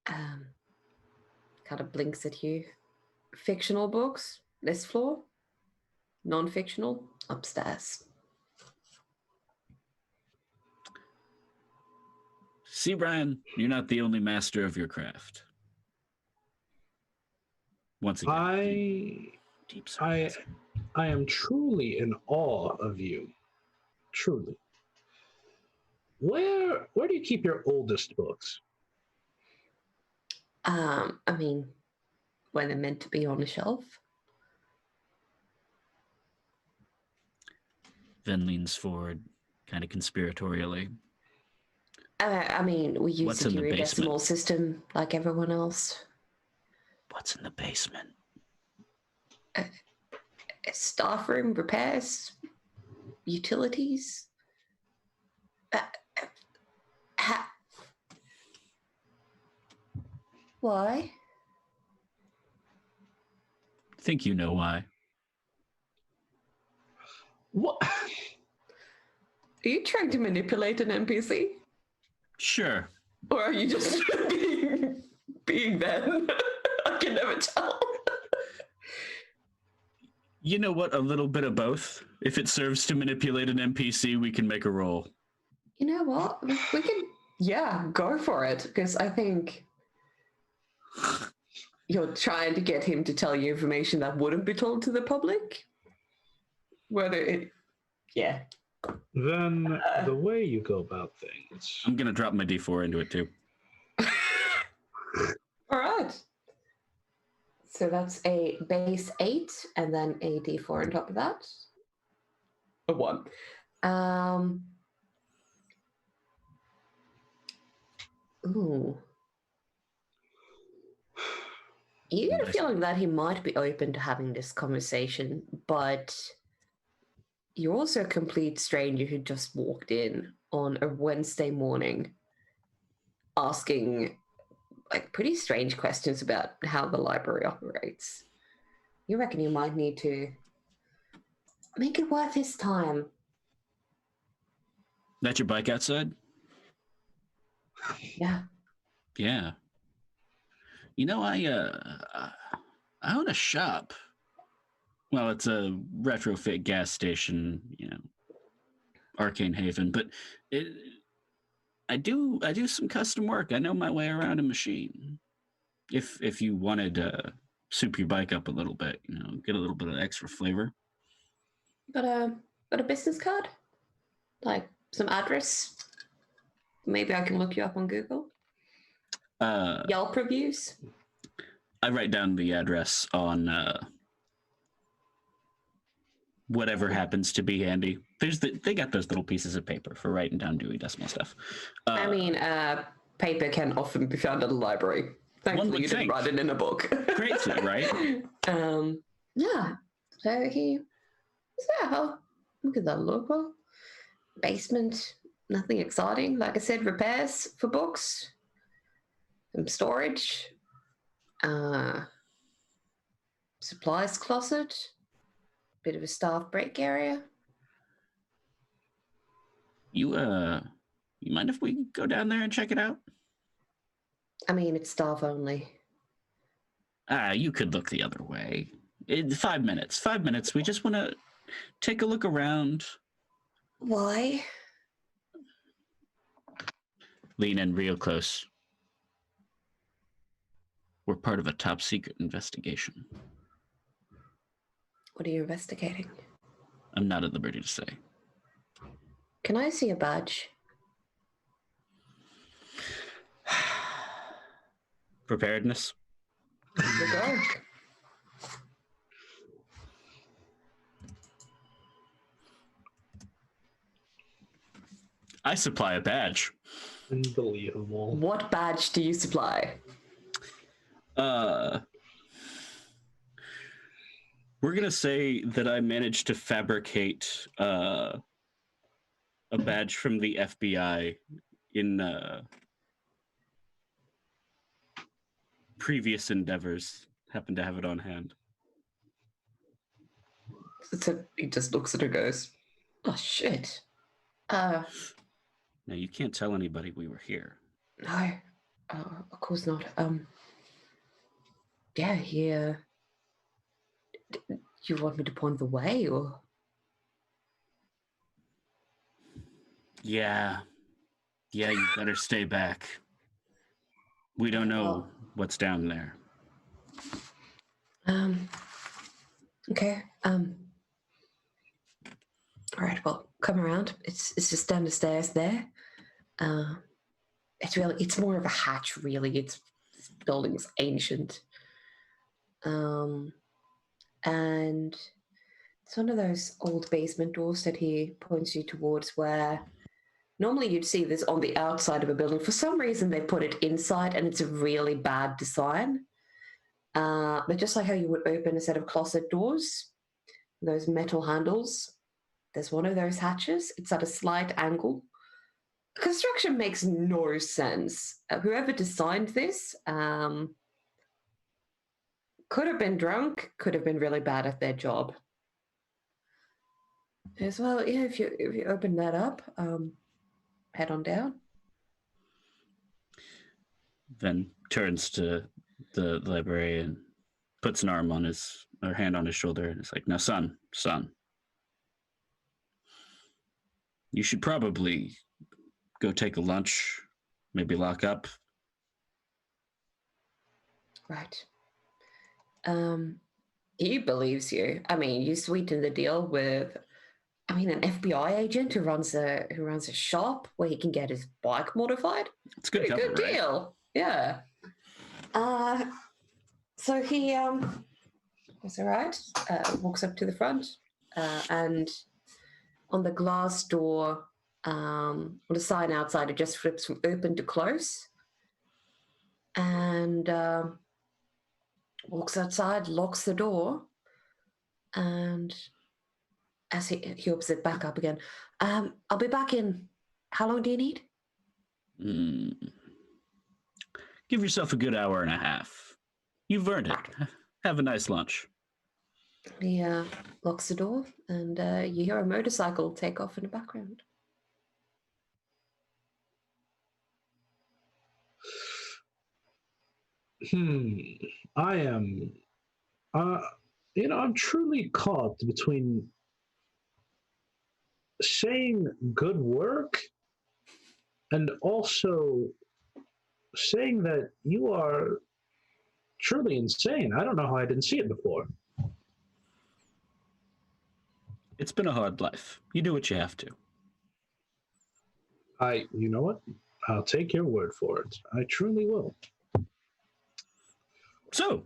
kind of blinks at you. Fictional books, this floor. Non-fictional, upstairs. See, Brian, you're not the only master of your craft. Once again, deep sarcasm. I am truly in awe of you. Truly. Where do you keep your oldest books? I mean, when they're meant to be on a shelf. Then leans forward, kind of conspiratorially. I mean, we use What's the in the Dewey basement? Decimal System like everyone else. What's in the basement? A staff room, repairs, utilities. Why? I think you know why. What? Are you trying to manipulate an NPC? Sure. Or are you just being them? I can never tell. You know what? A little bit of both. If it serves to manipulate an NPC, we can make a roll. You know what? We can, yeah, go for it. Because I think you're trying to get him to tell you information that wouldn't be told to the public. Whether it, yeah. Then the way you go about things. I'm gonna drop my D4 into it too. All right. So that's a base 8 and then a D4 on top of that. A 1. Ooh. You get a feeling that he might be open to having this conversation, but you're also a complete stranger who just walked in on a Wednesday morning asking like pretty strange questions about how the library operates. You reckon you might need to make it worth his time? That's your bike outside? Yeah. Yeah. You know, I own a shop. Well, it's a retrofit gas station, you know, Arcane Haven, but I do some custom work. I know my way around a machine. If you wanted to soup your bike up a little bit, you know, get a little bit of extra flavor. Got a business card? Like some address? Maybe I can look you up on Google. Yelp reviews? I write down the address on whatever happens to be handy. They got those little pieces of paper for writing down Dewey Decimal stuff. I mean, paper can often be found at a library. Thankfully, you didn't write it in a book. Crazy, right? Yeah. So I'll look at that local basement. Nothing exciting. Like I said, repairs for books, some storage, supplies closet, bit of a staff break area. You mind if we go down there and check it out? I mean, it's staff only. You could look the other way. 5 minutes. 5 minutes. We just want to take a look around. Why? Lean in real close. We're part of a top secret investigation. What are you investigating? I'm not at liberty to say. Can I see a badge? Preparedness. You go. I supply a badge. Unbelievable. What badge do you supply? We're gonna say that I managed to fabricate a badge from the FBI in previous endeavors. Happen to have it on hand. He just looks at her and goes, "Oh shit." Now you can't tell anybody we were here. No, of course not. Yeah, here. You want me to point the way, or? Yeah, you better stay back. We don't know what's down there. Okay. All right. Well, come around. It's just down the stairs there. It's more of a hatch, really. This building's ancient. And it's one of those old basement doors that he points you towards, where normally you'd see this on the outside of a building. For some reason, they put it inside, and it's a really bad design. But just like how you would open a set of closet doors, those metal handles, there's one of those hatches. It's at a slight angle. Construction makes no sense. Whoever designed this could have been drunk, could have been really bad at their job. As well, yeah, if you open that up, head on down. Then turns to the librarian, puts an arm on his her hand on his shoulder, and it's like, now, son, you should probably go take a lunch, maybe lock up. Right. He believes you. I mean, you sweetened the deal with, I mean, an FBI agent who runs a shop where he can get his bike modified. It's good Pretty cover, good right? deal. Yeah. So he that's all right. Walks up to the front, and on the glass door, on the sign outside, it just flips from open to close, and walks outside, locks the door, and as he opens it back up again, I'll be back in. How long do you need? Give yourself a good hour and a half. You've earned it. Have a nice lunch. He locks the door, and you hear a motorcycle take off in the background. I am, I'm truly caught between saying good work and also saying that you are truly insane. I don't know how I didn't see it before. It's been a hard life. You do what you have to. You know what? I'll take your word for it. I truly will. So,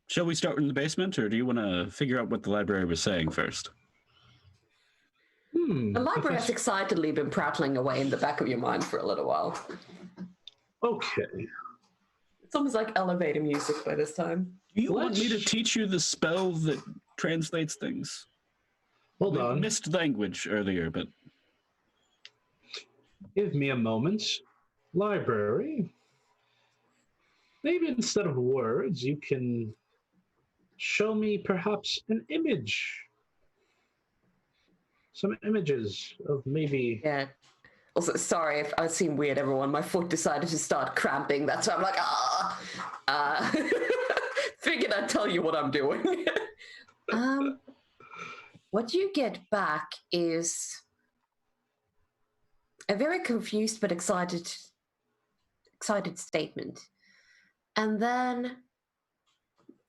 shall we start in the basement, or do you want to figure out what the library was saying first? The library has excitedly been prattling away in the back of your mind for a little while. Okay. It's almost like elevator music by this time. Do you want me to teach you the spell that translates things? Hold on. We missed language earlier, but... Give me a moment. Library. Maybe instead of words, you can show me perhaps an image. Some images of maybe... Yeah. Also, sorry if I seem weird, everyone. My foot decided to start cramping. That's why I'm like, figured I'd tell you what I'm doing. What you get back is a very confused but excited statement. And then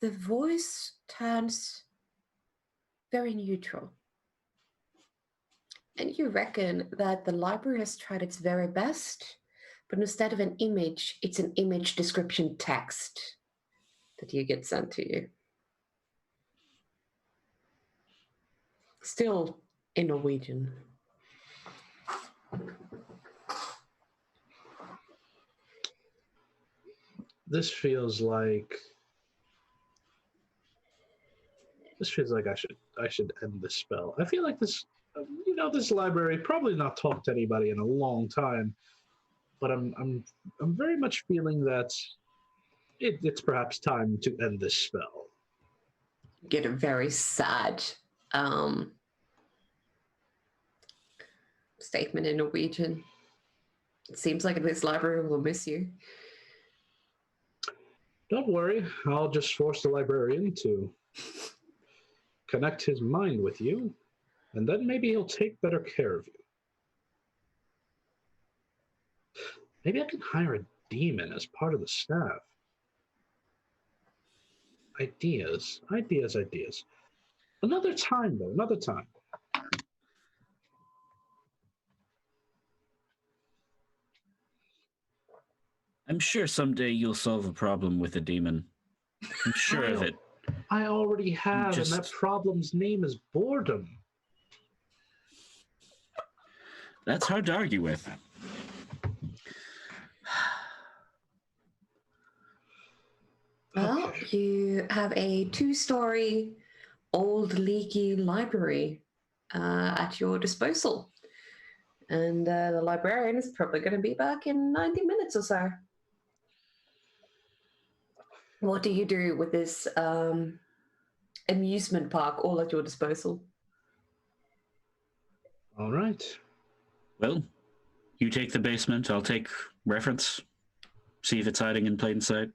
the voice turns very neutral. And you reckon that the library has tried its very best, but instead of an image, it's an image description text that you get sent to you. Still in Norwegian. This feels like I should end this spell. I feel like this library probably not talked to anybody in a long time, but I'm very much feeling that it's perhaps time to end this spell. Get a very sad statement in Norwegian. It seems like this library will miss you. Don't worry, I'll just force the librarian to connect his mind with you, and then maybe he'll take better care of you. Maybe I can hire a demon as part of the staff. Ideas. Another time, though, another time. I'm sure someday you'll solve a problem with a demon. I'm sure of it. I already have, and that problem's name is boredom. That's hard to argue with. Well, you have a 2-story old leaky library at your disposal. And the librarian is probably going to be back in 90 minutes or so. What do you do with this amusement park all at your disposal? All right. Well, you take the basement, I'll take reference. See if it's hiding in plain sight.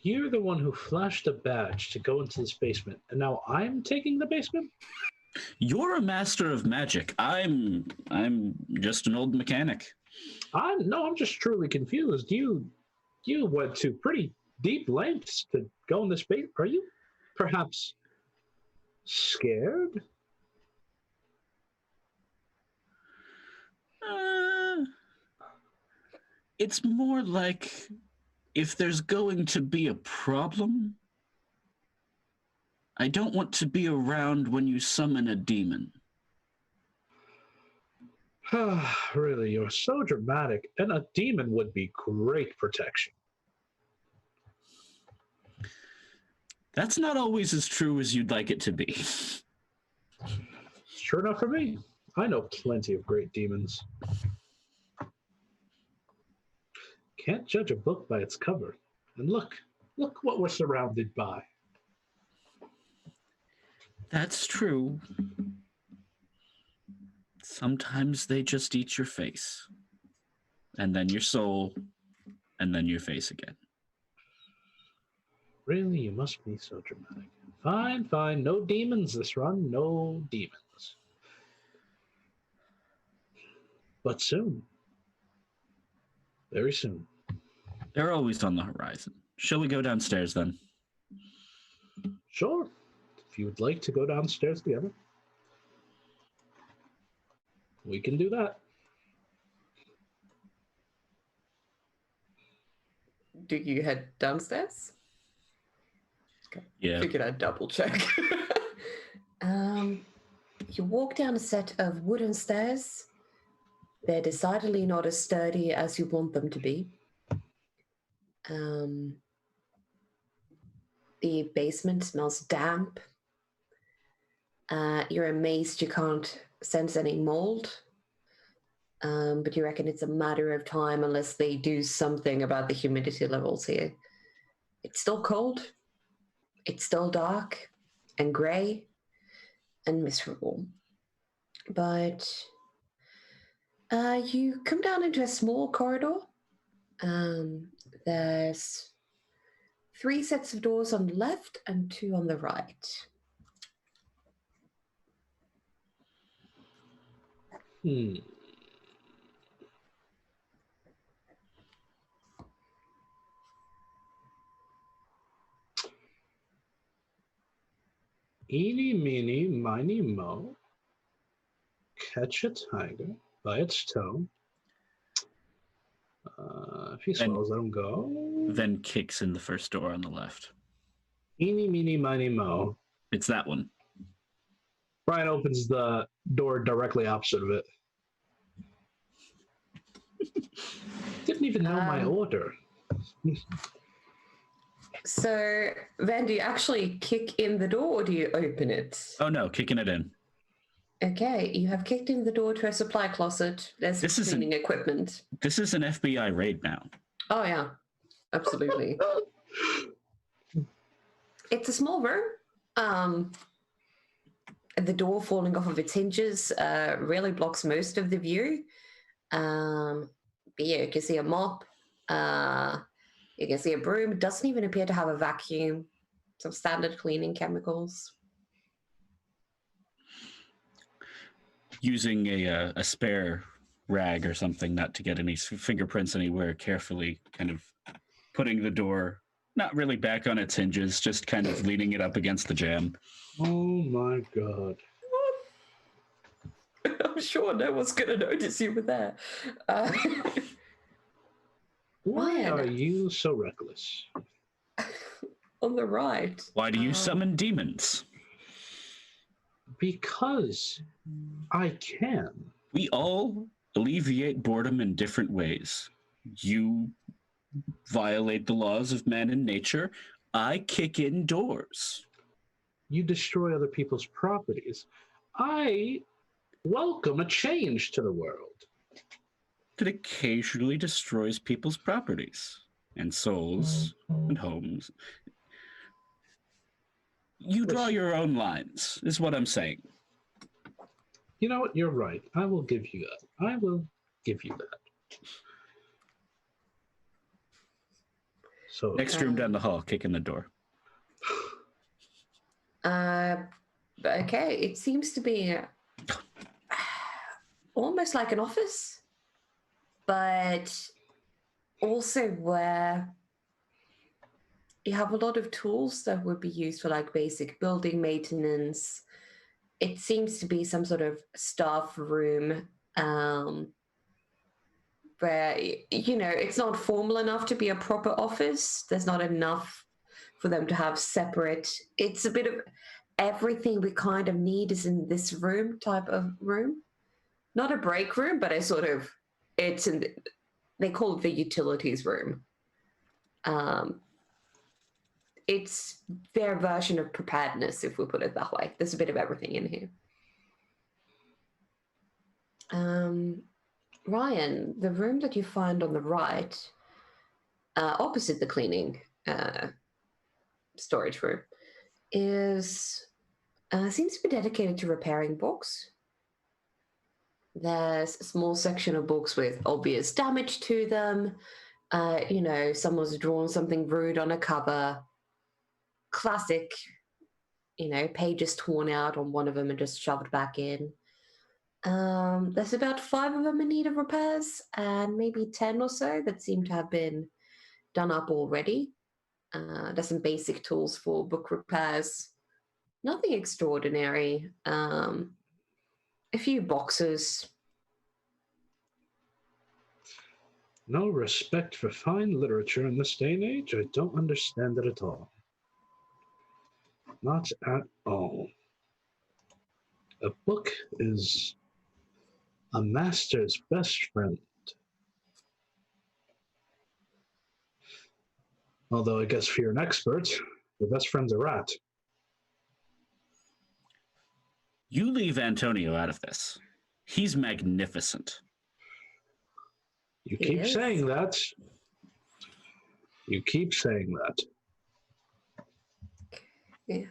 You're the one who flashed a badge to go into this basement, and now I'm taking the basement? You're a master of magic. I'm just an old mechanic. I'm just truly confused. You went to pretty deep lengths to go in this basement. Are you perhaps scared? Uh, it's more like if there's going to be a problem, I don't want to be around when you summon a demon. Really, you're so dramatic, and a demon would be great protection. That's not always as true as you'd like it to be. It's true enough for me. I know plenty of great demons. Can't judge a book by its cover. And look what we're surrounded by. That's true. Sometimes they just eat your face, and then your soul, and then your face again. Really, you must be so dramatic. Fine, fine. No demons this run. No demons. But soon. Very soon. They're always on the horizon. Shall we go downstairs then? Sure. If you would like to go downstairs together, we can do that. Do you head downstairs? Okay. Yeah. Figured I'd double check. You walk down a set of wooden stairs. They're decidedly not as sturdy as you want them to be. The basement smells damp. You're amazed you can't sense any mold. But you reckon it's a matter of time unless they do something about the humidity levels here. It's still cold. It's still dark and grey and miserable. But you come down into a small corridor. There's 3 sets of doors on the left and 2 on the right. Eeny, meeny, miny, mo. Catch a tiger by its toe. If he swallows, let him go. Then kicks in the first door on the left. Eeny, meeny, miny, mo. It's that one. Brian opens the door directly opposite of it. Didn't even know my order. So, Van, do you actually kick in the door or do you open it? Oh no, kicking it in. Okay, you have kicked in the door to a supply closet. There's cleaning equipment. This is an FBI raid now. Oh, yeah, absolutely. It's a small room. The door falling off of its hinges really blocks most of the view. But yeah, you can see a mop. You can see a broom. It doesn't even appear to have a vacuum. Some standard cleaning chemicals. Using a spare rag or something not to get any fingerprints anywhere, carefully kind of putting the door not really back on its hinges, just kind of leaning it up against the jamb. Oh my god. I'm sure no one's going to notice you with that. Why are you so reckless? On the right. Why do you summon demons? Because I can. We all alleviate boredom in different ways. You violate the laws of man and nature. I kick in doors. You destroy other people's properties. I welcome a change to the world. That occasionally destroys people's properties and souls and homes. You draw your own lines, is what I'm saying. You know what? You're right. I will give you that. I will give you that. So Next room down the hall, kick in the door. Okay, it seems to be almost like an office, but also where you have a lot of tools that would be used for like basic building maintenance. It seems to be some sort of staff room, where it's not formal enough to be a proper office. There's not enough for them to have separate. It's a bit of everything we kind of need is in this room type of room. Not a break room, but they call it the utilities room. It's their version of preparedness, if we put it that way. There's a bit of everything in here. Ryan, the room that you find on the right, opposite the cleaning storage room, seems to be dedicated to repairing books. There's a small section of books with obvious damage to them. Someone's drawn something rude on a cover. Classic, pages torn out on one of them and just shoved back in. There's about 5 of them in need of repairs, and maybe 10 or so that seem to have been done up already. There's some basic tools for book repairs. Nothing extraordinary. A few boxes. no respect for fine literature in this day and age. I don't understand it at all. Not at all. A book is a master's best friend. Although I guess if you're an expert, your best friend's a rat. You leave Antonio out of this. He's magnificent. You He keep is. saying that. You keep saying that. Yeah.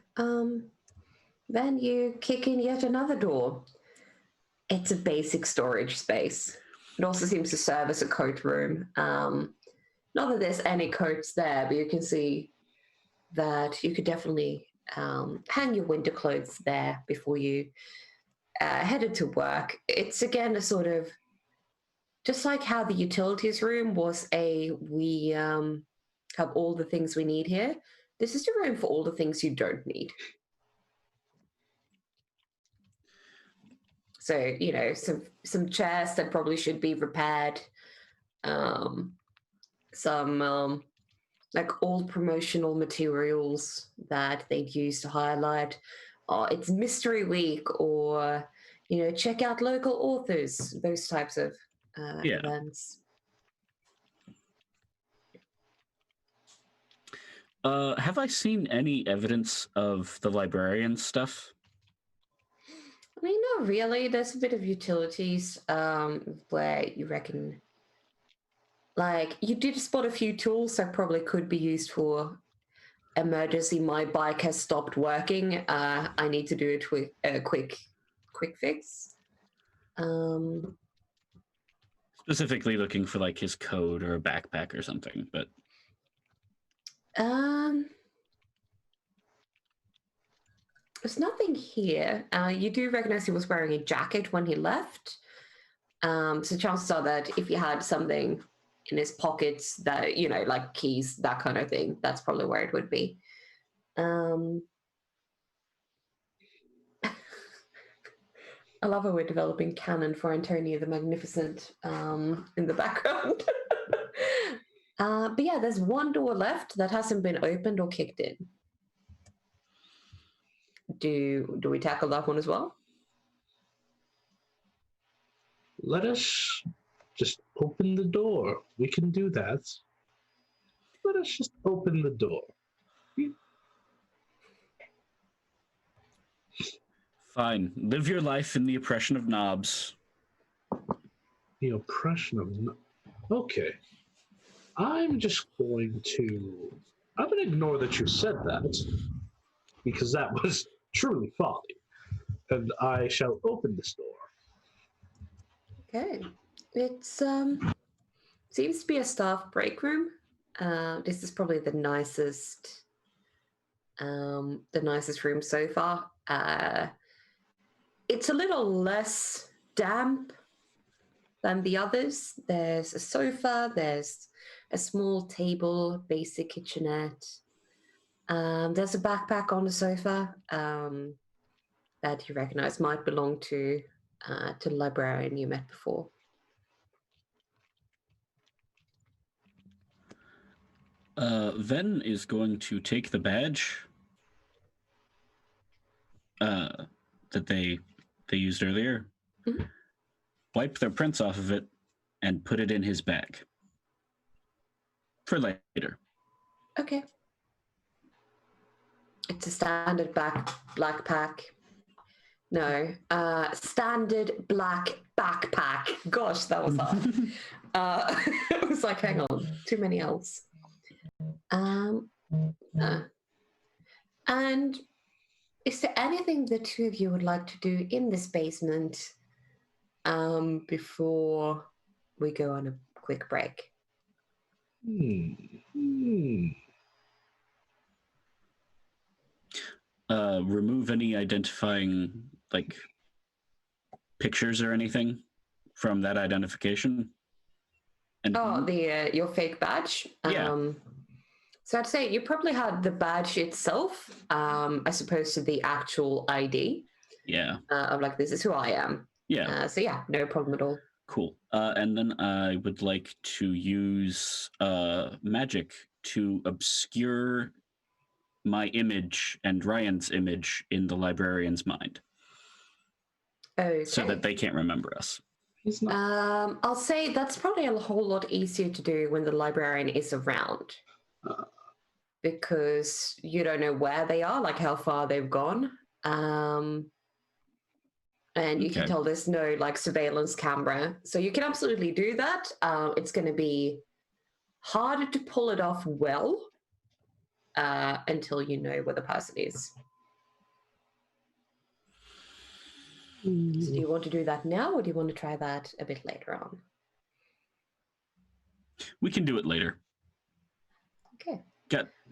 Then you kick in yet another door. It's a basic storage space. It also seems to serve as a coat room. Not that there's any coats there, but you can see that you could definitely hang your winter clothes there before you headed to work. It's again a sort of, just like how the utilities room was we have all the things we need here. This is your room for all the things you don't need. So, some chairs that probably should be repaired. Some like old promotional materials that they'd use to highlight. It's Mystery Week, or check out local authors. Those types of Yeah. events. Have I seen any evidence of the librarian stuff? I mean, not really. There's a bit of utilities where you reckon, like, you did spot a few tools that probably could be used for emergency. My bike has stopped working. I need to do a quick fix. Specifically looking for like his coat or a backpack or something, but there's nothing here. You do recognize he was wearing a jacket when he left. So chances are that if he had something in his pockets that, like keys, that kind of thing, that's probably where it would be. I love how we're developing canon for Antonio the Magnificent in the background. But yeah, there's one door left that hasn't been opened or kicked in. Do we tackle that one as well? Let us just open the door. We can do that. Let us just open the door. fine. Live your life in the oppression of knobs. The oppression of... Okay. I'm going to ignore that you said that, because that was truly folly. And I shall open this door. Okay. It's seems to be a staff break room. This is probably the nicest room so far. It's a little less damp than the others. There's a sofa, there's a small table, basic kitchenette. There's a backpack on the sofa that you recognize might belong to the librarian you met before. Ven is going to take the badge that they used earlier, Mhm. wipe their prints off of it, and put it in his bag for later. Okay. It's a standard black pack. No, standard black backpack. Gosh, that was hard. I was like, hang on, too many L's. And is there anything the two of you would like to do in this basement before we go on a quick break? Remove any identifying pictures or anything from that identification. And your fake badge. Yeah. So I'd say you probably had the badge itself, as opposed to the actual ID. Yeah. Of like, this is who I am. Yeah. So yeah, no problem at all. Cool. And then I would like to use magic to obscure my image and Ryan's image in the librarian's mind. Okay. So that they can't remember us. He's not. I'll say that's probably a whole lot easier to do when the librarian is around. Because you don't know where they are, like how far they've gone. And you can tell there's no like surveillance camera. So you can absolutely do that. It's going to be harder to pull it off well until you know where the person is. So do you want to do that now, or do you want to try that a bit later on? We can do it later. Okay.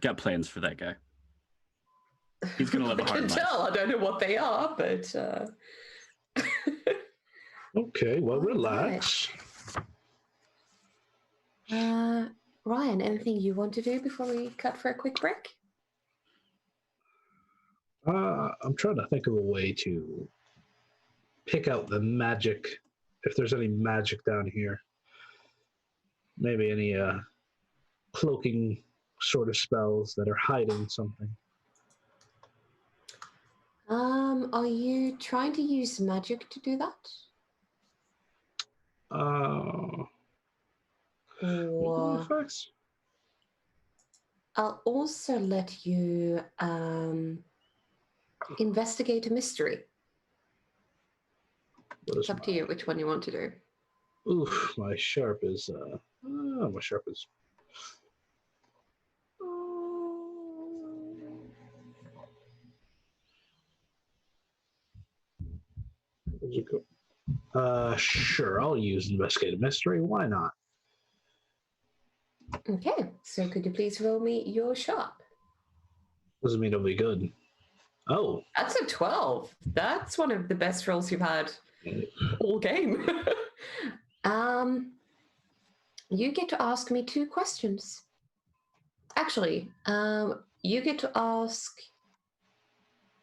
Got plans for that guy. He's gonna live a hard life. I can tell. I don't know what they are, but Okay, well, relax. Ryan, anything you want to do before we cut for a quick break? I'm trying to think of a way to pick out the magic, if there's any magic down here. Maybe any cloaking sort of spells that are hiding something. Are you trying to use magic to do that? Or Effects? I'll also let you investigate a mystery. It's up to you which one you want to do. Oof, my sharp is my sharp is where's it go? Sure, I'll use investigate a mystery. Why not? Okay, so could you please roll me your sharp? Doesn't mean it'll be good. Oh, That's a 12. That's one of the best rolls you've had all game. You get to ask me 2 questions. Actually, you get to ask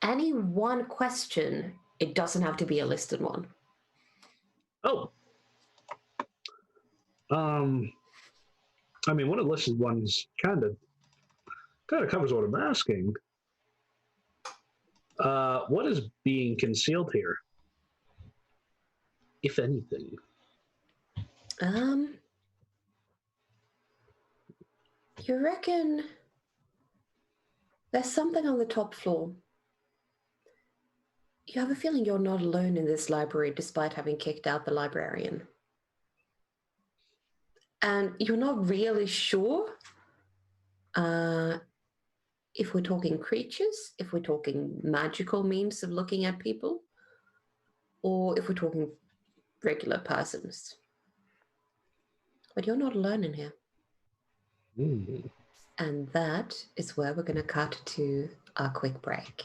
any one question. It doesn't have to be a listed one. oh. I mean, one of the listed ones kind of covers what I'm asking. What is being concealed here, if anything? You reckon there's something on the top floor? You have a feeling you're not alone in this library despite having kicked out the librarian. And you're not really sure if we're talking creatures, if we're talking magical means of looking at people, or if we're talking regular persons. But you're not alone in here. Mm. And that is where we're going to cut to a quick break.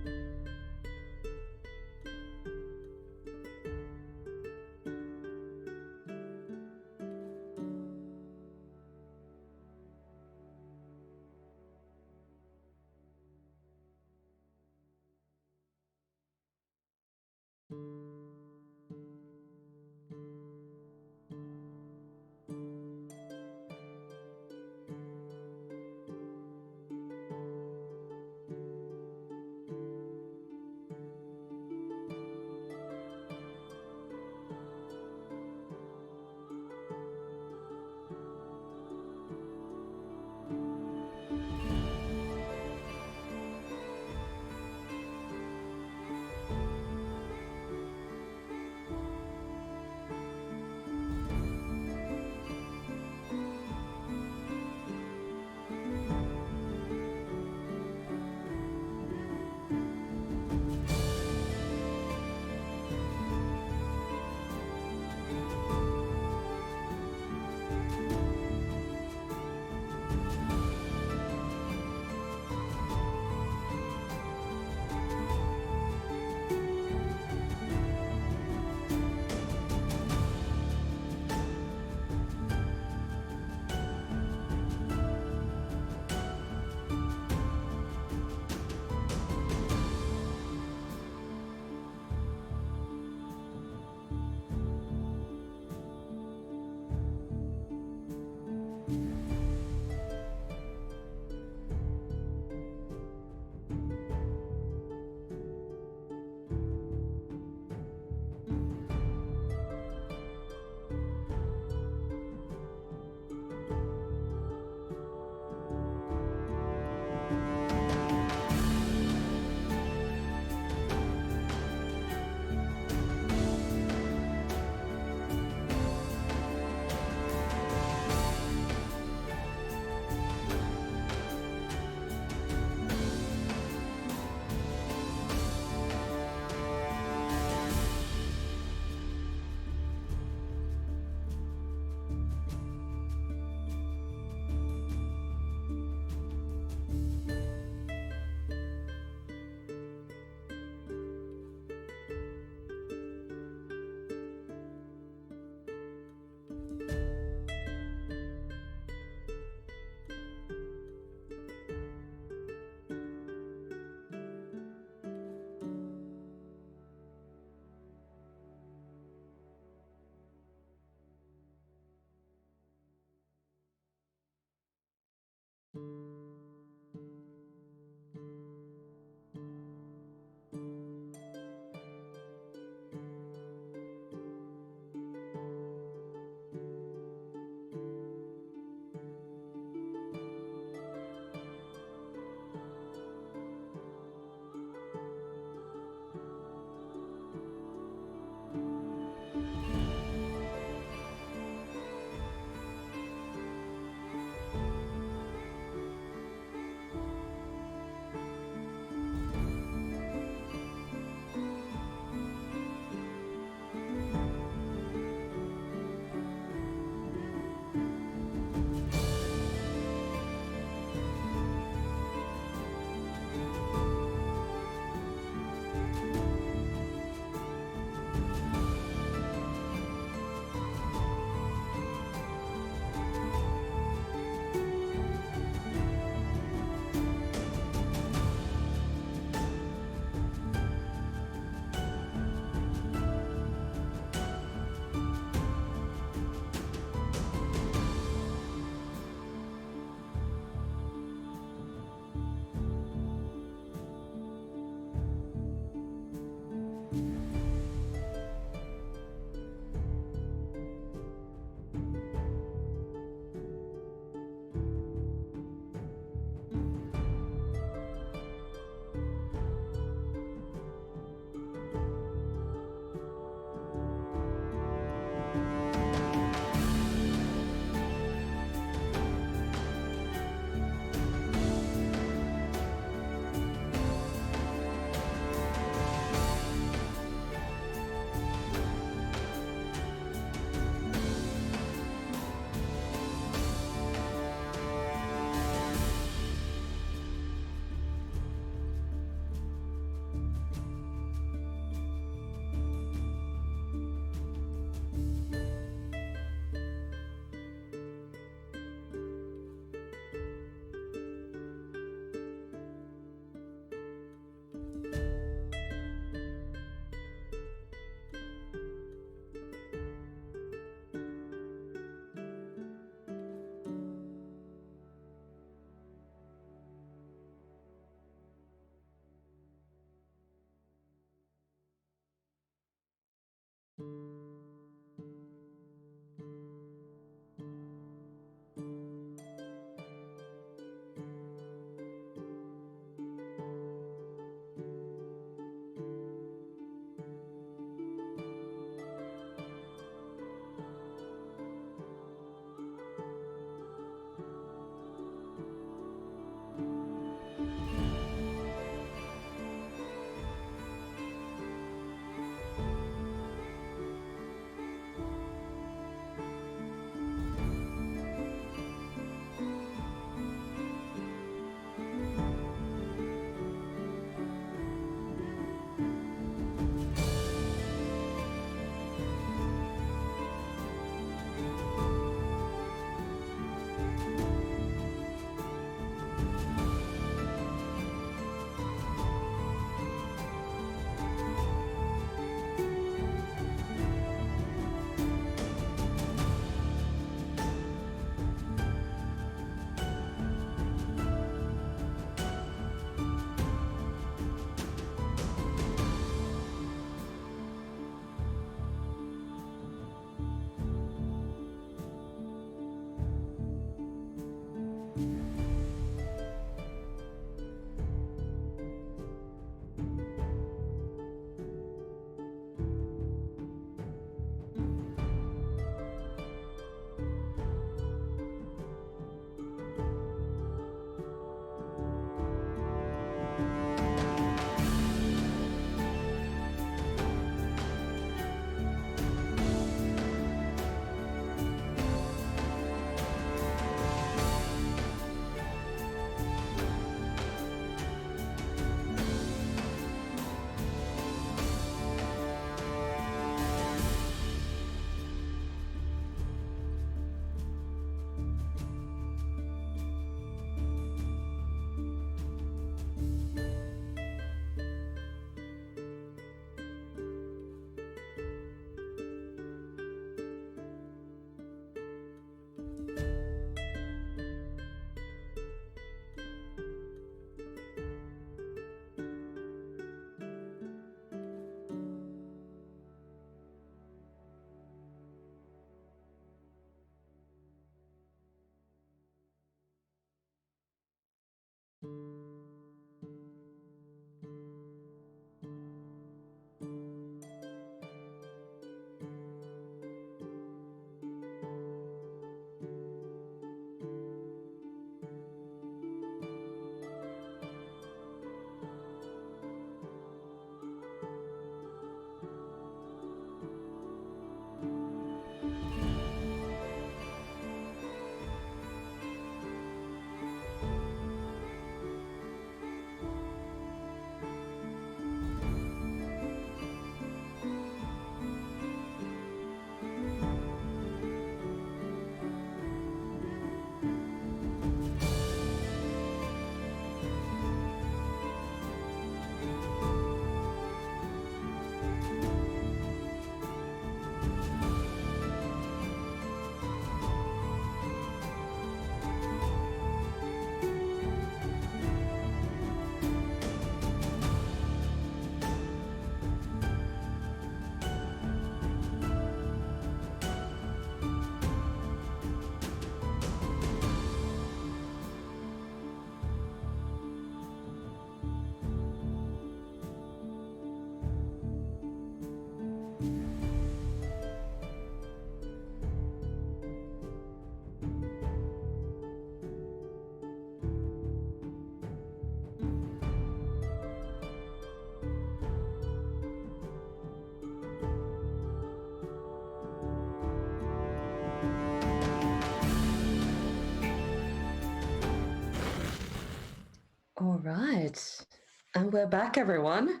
All right. And we're back, everyone.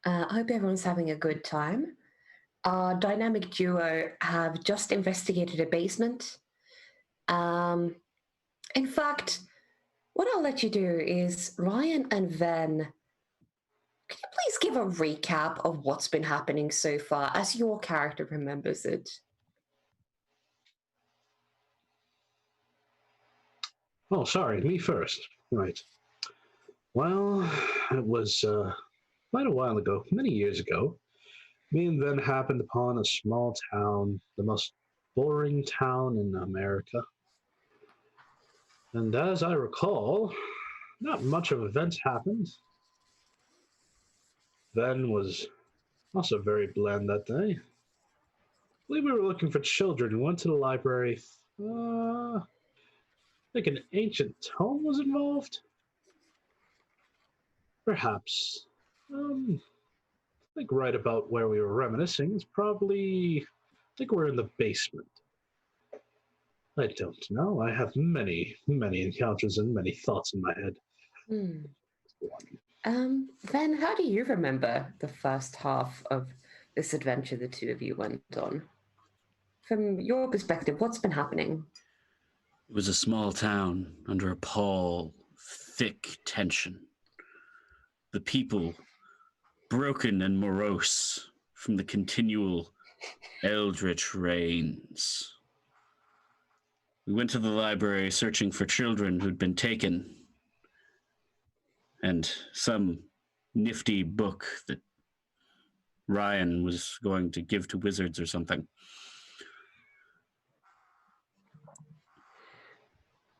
I hope everyone's having a good time. Our dynamic duo have just investigated a basement. Um, in fact, what I'll let you do is Ryan and Ven, can you please give a recap of what's been happening so far as your character remembers it? Oh, sorry, me first. Right. Well, it was quite a while ago, many years ago. Me and Ven happened upon a small town, the most boring town in America. And as I recall, not much of events happened. Ven was also very bland that day. I believe we were looking for children. We went to the library. I think an ancient tome was involved. Perhaps. I think right about where we were reminiscing is probably. I think we're in the basement. I don't know. I have many, many encounters and many thoughts in my head. Hmm. Ven, how do you remember the first half of this adventure the two of you went on? From your perspective, what's been happening? It was a small town under a pall, thick tension. The people broken and morose from the continual eldritch rains. We went to the library searching for children who'd been taken, and some nifty book that Ryan was going to give to wizards or something.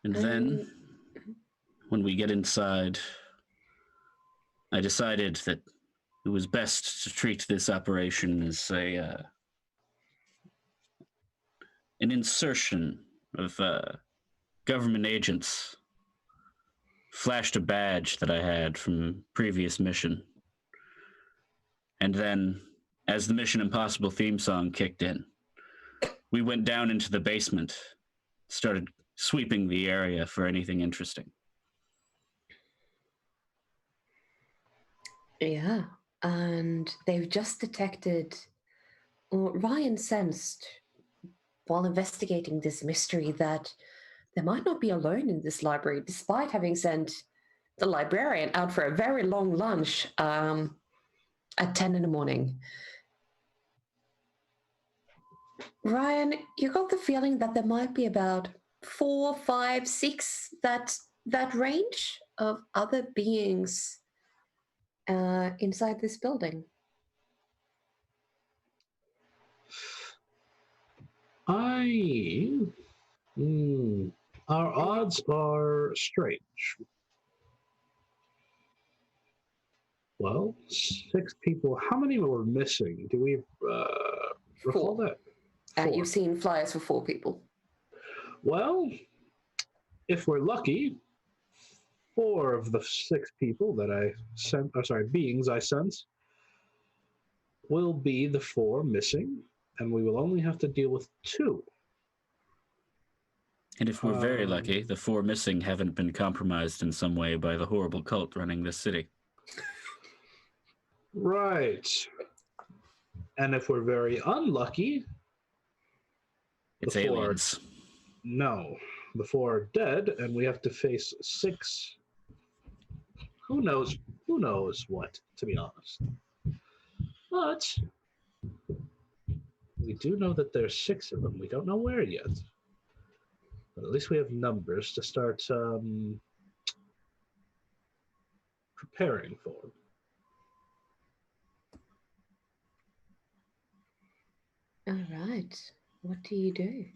And then, when we get inside, I decided that it was best to treat this operation as an insertion of government agents. Flashed a badge that I had from previous mission. And then, as the Mission Impossible theme song kicked in, we went down into the basement, started sweeping the area for anything interesting. Yeah, and they've just detected, or Ryan sensed while investigating this mystery that they might not be alone in this library, despite having sent the librarian out for a very long lunch at 10 in the morning. Ryan, you got the feeling that there might be about 4, 5, 6, that range of other beings inside this building. Our odds are strange. Well, 6 people. How many were missing? Do we recall 4. that? 4. You've seen flyers for 4 people. Well, if we're lucky, 4 of the 6 people that I sent, beings I sent, will be the 4 missing, and we will only have to deal with 2. And if we're very lucky, the 4 missing haven't been compromised in some way by the horrible cult running this city. Right. And if we're very unlucky, It's the 4 aliens. No, the 4 are dead, and we have to face 6. Who knows? Who knows what? To be honest, but we do know that there's 6 of them. We don't know where yet, but at least we have numbers to start preparing for. All right. What do you do?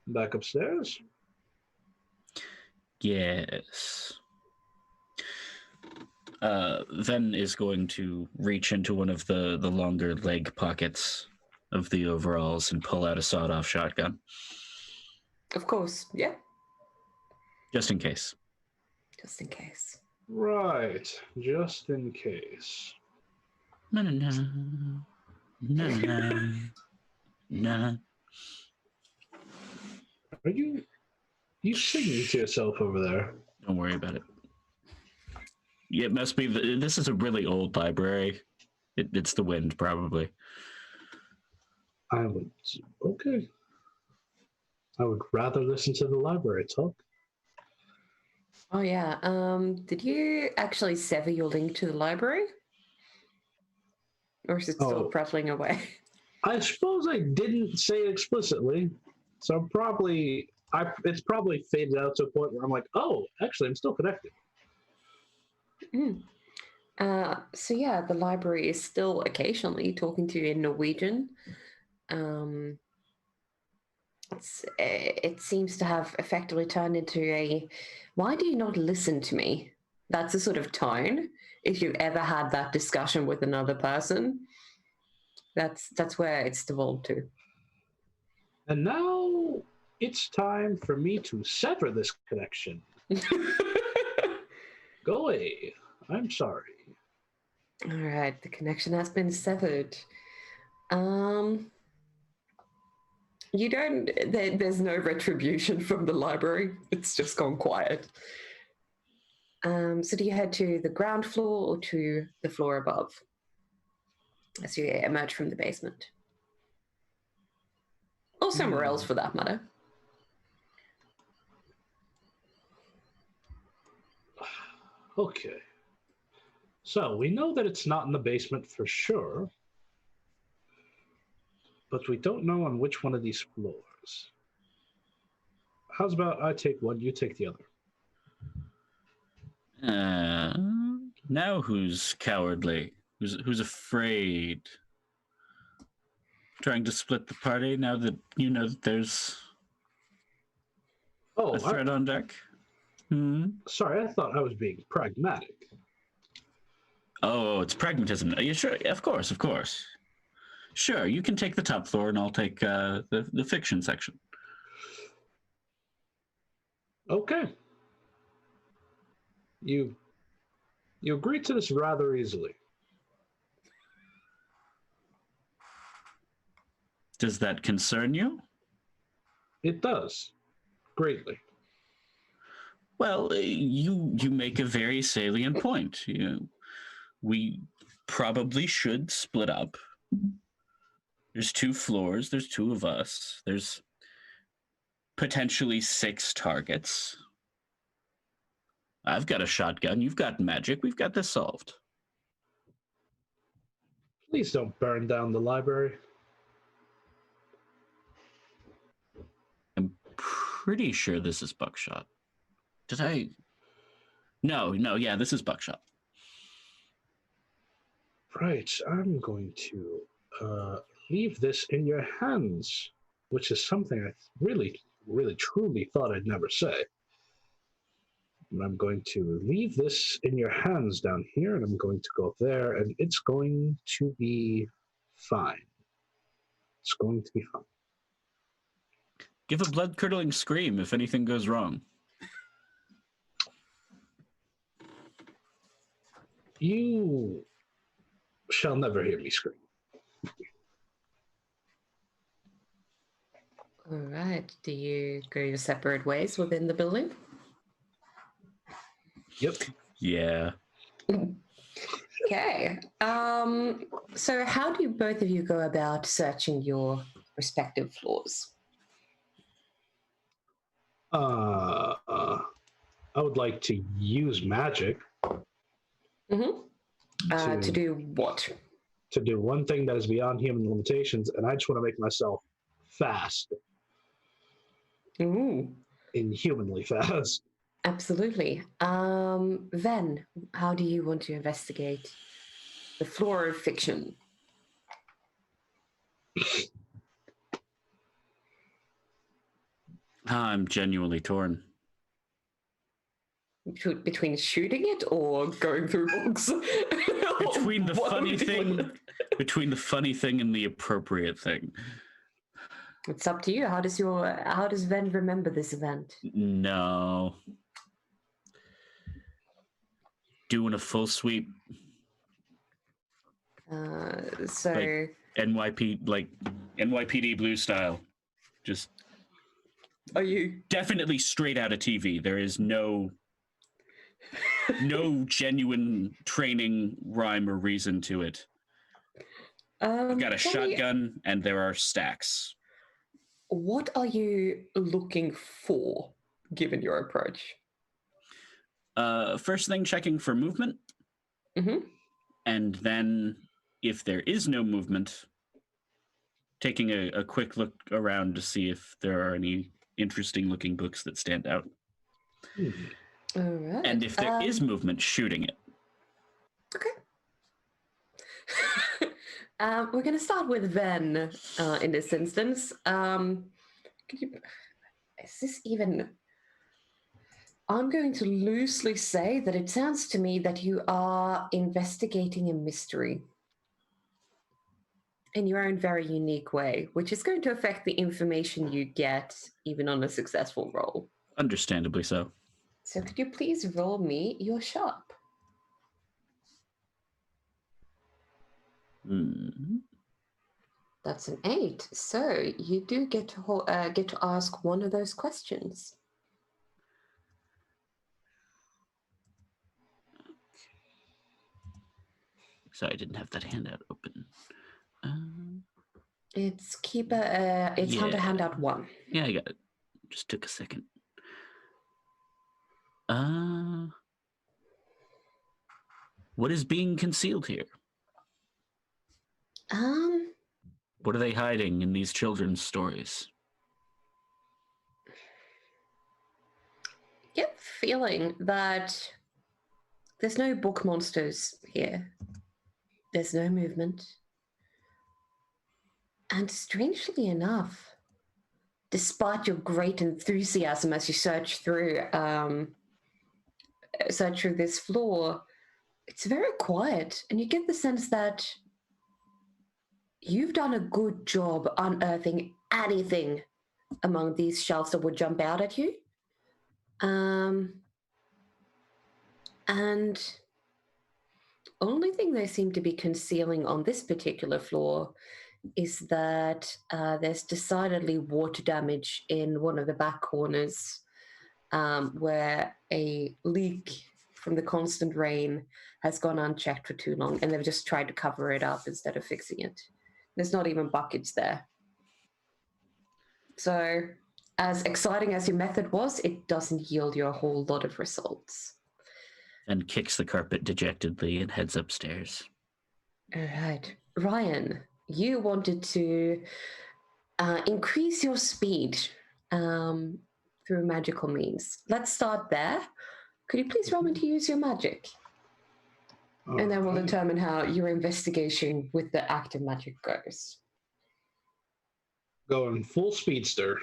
Back upstairs. Yes. Ven is going to reach into one of the longer leg pockets of the overalls and pull out a sawed-off shotgun. Of course, yeah. Just in case. Just in case. Right, just in case. Na na na. Na na. Na. Are you singing to yourself over there? Don't worry about it. Yeah, it must be. This is a really old library. It's the wind, probably. Okay. I would rather listen to the library talk. Oh yeah. Did you actually sever your link to the library? Or is it still prattling away? I suppose I didn't say it explicitly. So it's probably faded out to a point where I'm like, oh, actually I'm still connected. So yeah, the library is still occasionally talking to you in Norwegian. It seems to have effectively turned into a, why do you not listen to me? That's the sort of tone. If you've ever had that discussion with another person, that's where it's devolved to. And now it's time for me to sever this connection. Go away. I'm sorry. All right, the connection has been severed. You don't. There's no retribution from the library. It's just gone quiet. So do you head to the ground floor or to the floor above as you emerge from the basement? Or somewhere else for that matter. Okay. So we know that it's not in the basement for sure, but we don't know on which one of these floors. How's about I take one, you take the other? Now who's cowardly? Who's afraid? Trying to split the party now that you know that there's a threat on deck? Sorry, I thought I was being pragmatic. Oh, it's pragmatism. Are you sure? Of course. Sure, you can take the top floor and I'll take the fiction section. Okay. You agreed to this rather easily. Does that concern you? It does. Greatly. Well, you make a very salient point. We probably should split up. There's 2 floors. There's 2 of us. There's potentially 6 targets. I've got a shotgun. You've got magic. We've got this solved. Please don't burn down the library. I'm pretty sure this is Buckshot. Did I? No, yeah, this is Buckshot. Right, I'm going to leave this in your hands, which is something I really, really, truly thought I'd never say. And I'm going to leave this in your hands down here, and I'm going to go up there, and it's going to be fine. It's going to be fine. Give a blood-curdling scream if anything goes wrong. You shall never hear me scream. All right. Do you go your separate ways within the building? Yep. Yeah. Okay. So how do both of you go about searching your respective floors? I would like to use magic To do what? to do one thing that is beyond human limitations, and I just want to make myself fast, Ooh, inhumanly fast. absolutely. Then, how do you want to investigate the floor of fiction? I'm genuinely torn. Between shooting it or going through books? Between the What funny would you thing, want? between the funny thing and the appropriate thing. It's up to you. How does Ven remember this event? No. Doing a full sweep. So NYPD Blue style. Just are you definitely straight out of TV. There is no genuine training, rhyme, or reason to it. I've got a shotgun, and there are stacks. What are you looking for, given your approach? First thing, checking for movement. Mm-hmm. And then, if there is no movement, taking a quick look around to see if there are any interesting-looking books that stand out. All right. And if there is movement, shooting it. Okay. We're going to start with Ven in this instance. Is this even... I'm going to loosely say that it sounds to me that you are investigating a mystery in your own very unique way, which is going to affect the information you get even on a successful roll. Understandably so. So could you please roll me your sharp? Mm-hmm. That's an 8. So you do get to ask one of those questions. Sorry, I didn't have that handout open. It's Hunter handout 1. Yeah, I got it. Just took a second. What is being concealed here? What are they hiding in these children's stories? I get the feeling that there's no book monsters here. There's no movement. And strangely enough, despite your great enthusiasm as you search through this floor, it's very quiet, and you get the sense that you've done a good job unearthing anything among these shelves that would jump out at you. And only thing they seem to be concealing on this particular floor is that there's decidedly water damage in one of the back corners, where a leak from the constant rain has gone unchecked for too long, and they've just tried to cover it up instead of fixing it. There's not even buckets there. So, as exciting as your method was, it doesn't yield you a whole lot of results. And kicks the carpet dejectedly and heads upstairs. All right. Ryan, you wanted to increase your speed through magical means. Let's start there. Could you please roll me to use your magic? And then we'll determine how your investigation with the active magic goes. Going full speedster.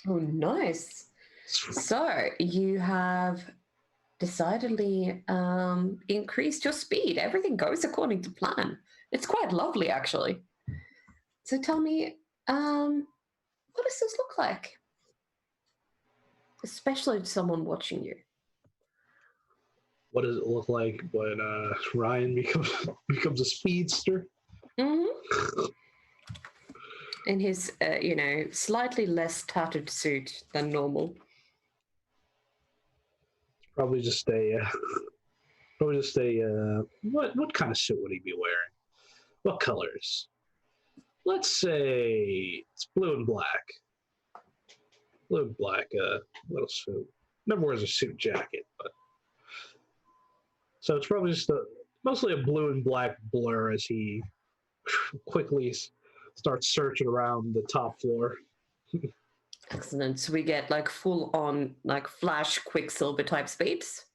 Oh, nice. So you have decidedly increased your speed. Everything goes according to plan. It's quite lovely, actually. So tell me, what does this look like? Especially to someone watching you. What does it look like when Ryan becomes a speedster? Mm-hmm. In his, slightly less tattered suit than normal. Probably just what kind of suit would he be wearing? What colors? Let's say it's blue and black. Blue and black, little suit. Never wears a suit jacket, but so it's probably just mostly a blue and black blur as he quickly starts searching around the top floor. Excellent. So we get like full on like flash Quicksilver type speeds.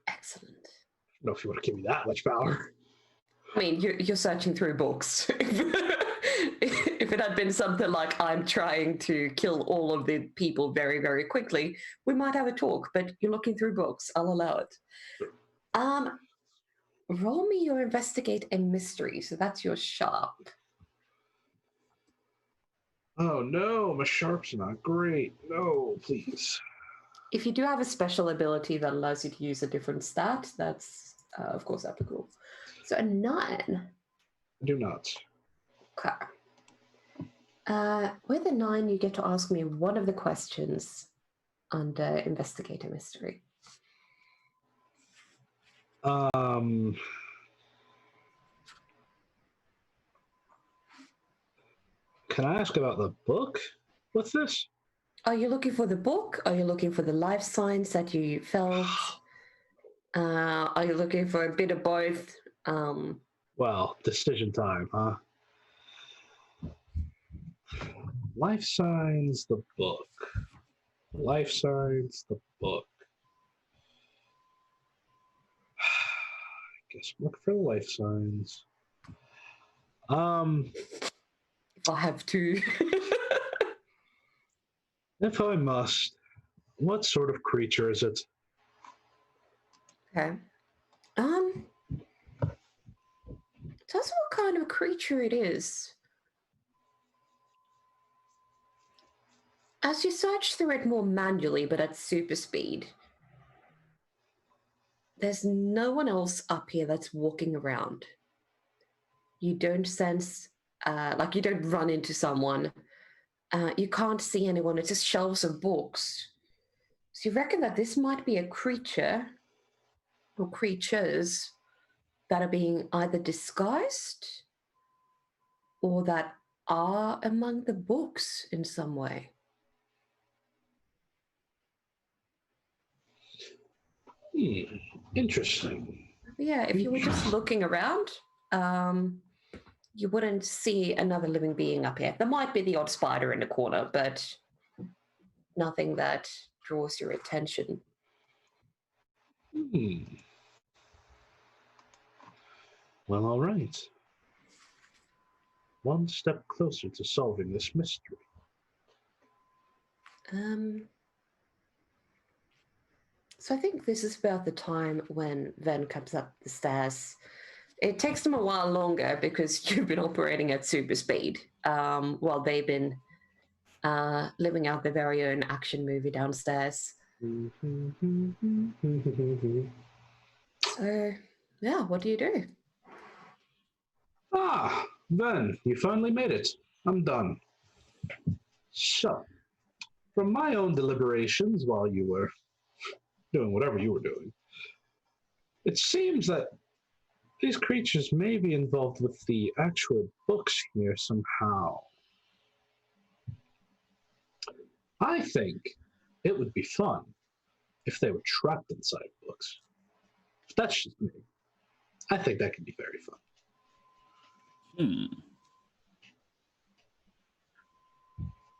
Excellent. I don't know if you want to give me that much power. I mean, you're searching through books. If it had been something like I'm trying to kill all of the people very, very quickly, we might have a talk, but you're looking through books. I'll allow it. Roll me your investigate a mystery. So that's your sharp. Oh no, my sharp's not great. No, please. If you do have a special ability that allows you to use a different stat, that's of course applicable. So a 9. I do not. Okay. With a 9, you get to ask me one of the questions under investigate a mystery. Can I ask about the book? What's this? Are you looking for the book? Are you looking for the life signs that you felt? Are you looking for a bit of both? Well, decision time, huh? Life signs, the book. Life signs, the book. I guess look for the life signs. If I have to. If I must, what sort of creature is it? Okay. Tell us what kind of creature it is. As you search through it more manually, but at super speed, there's no one else up here that's walking around. You don't sense, you don't run into someone. You can't see anyone. It's just shelves of books. So you reckon that this might be a creature or creatures that are being either disguised or that are among the books in some way. Interesting. Yeah, if you were just looking around, you wouldn't see another living being up here. There might be the odd spider in the corner, but nothing that draws your attention. Well, all right. One step closer to solving this mystery. So I think this is about the time when Ven comes up the stairs. It takes them a while longer because you've been operating at super speed while they've been living out their very own action movie downstairs. So, yeah, what do you do? Ah, Ven, you finally made it. I'm done. So, from my own deliberations while you were doing whatever you were doing, it seems that these creatures may be involved with the actual books here somehow. I think it would be fun if they were trapped inside books. That's just me. I think that could be very fun.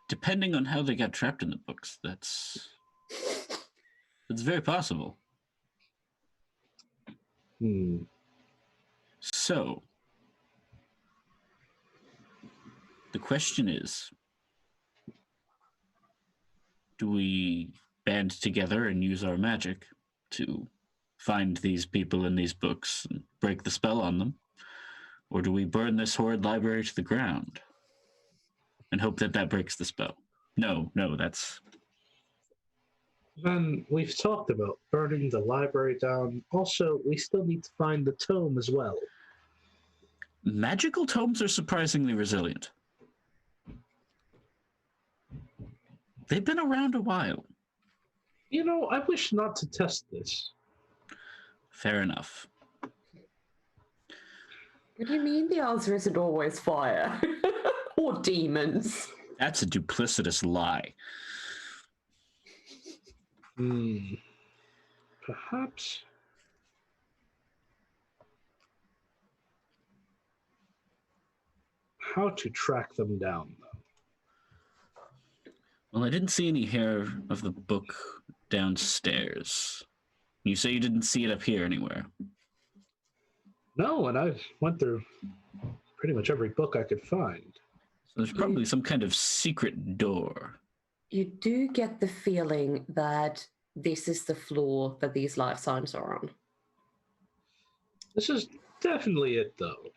Depending on how they got trapped in the books, that's very possible. So, the question is, Do we band together and use our magic to find these people in these books and break the spell on them? Or do we burn this horrid library to the ground and hope that that breaks the spell? No, that's... Then we've talked about burning the library down. Also, we still need to find the tome as well. Magical tomes are surprisingly resilient. They've been around a while. You know, I wish not to test this. Fair enough. What do you mean the answer isn't always fire? Or demons? That's a duplicitous lie. Perhaps. How to track them down, though? Well, I didn't see any hair of the book downstairs. You say you didn't see it up here anywhere. No, and I went through pretty much every book I could find. So there's probably some kind of secret door. You do get the feeling that this is the floor that these life signs are on. This is definitely it, though.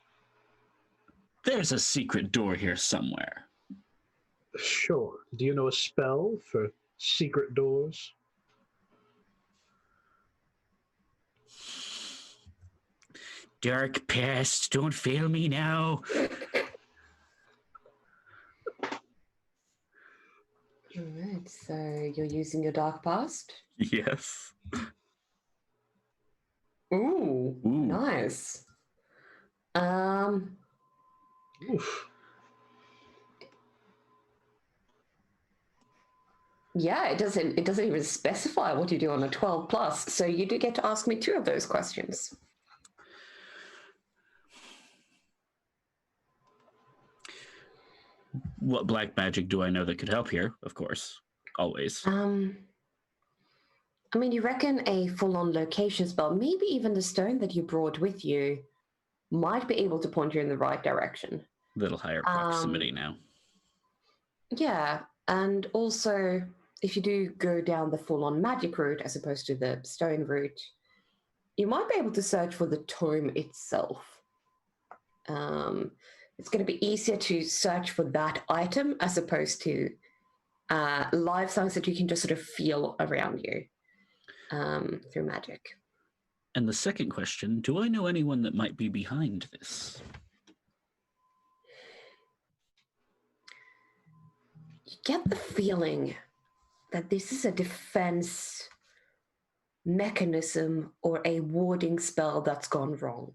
There's a secret door here somewhere. Sure. Do you know a spell for secret doors? Dark past, don't fail me now. All right, so you're using your dark past? Yes. Ooh. Ooh. Nice. Oof. Yeah, it doesn't even specify what you do on a 12 plus, so you do get to ask me 2 of those questions. What black magic do I know that could help here? Of course. Always. I mean, you reckon a full-on location spell, maybe even the stone that you brought with you, might be able to point you in the right direction. Little higher proximity now. Yeah, and also, if you do go down the full-on magic route as opposed to the stone route, you might be able to search for the tome itself. It's going to be easier to search for that item as opposed to life signs that you can just sort of feel around you through magic. And the second question, do I know anyone that might be behind this? You get the feeling that this is a defense mechanism or a warding spell that's gone wrong.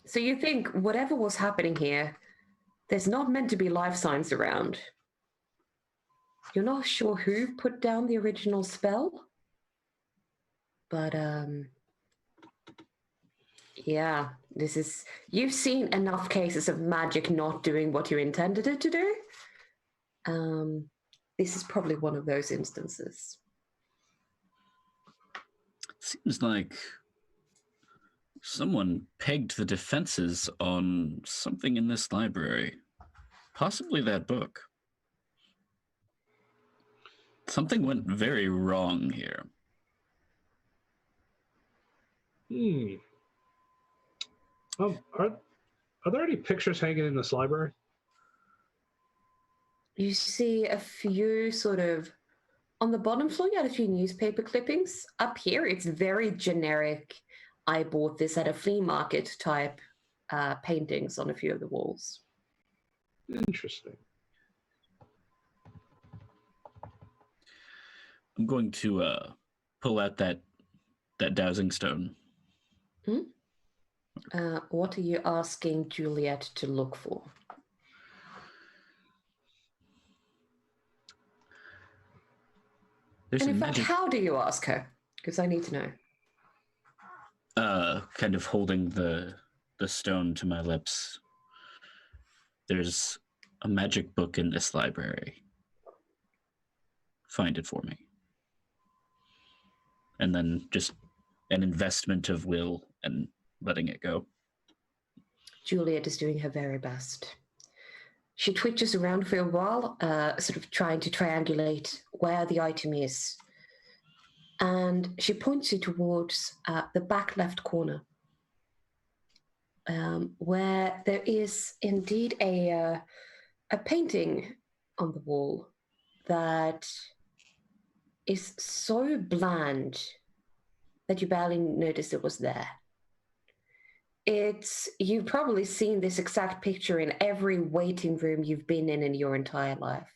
So you think whatever was happening here, there's not meant to be life signs around. You're not sure who put down the original spell, but yeah, you've seen enough cases of magic not doing what you intended it to do. This is probably one of those instances. Seems like someone pegged the defenses on something in this library. Possibly that book. Something went very wrong here. Are there any pictures hanging in this library? You see a few sort of, on the bottom floor, you had a few newspaper clippings. Up here, it's very generic. I bought this at a flea market type paintings on a few of the walls. Interesting. I'm going to pull out that dowsing stone. What are you asking Juliet to look for? There's And in a fact, magic... how do you ask her? Because I need to know. Kind of holding the stone to my lips. There's a magic book in this library. Find it for me. And then just an investment of will and letting it go. Juliet is doing her very best. She twitches around for a while, sort of trying to triangulate where the item is. And she points you towards the back left corner, where there is indeed a painting on the wall that is so bland that you barely noticed it was there. You've probably seen this exact picture in every waiting room you've been in your entire life.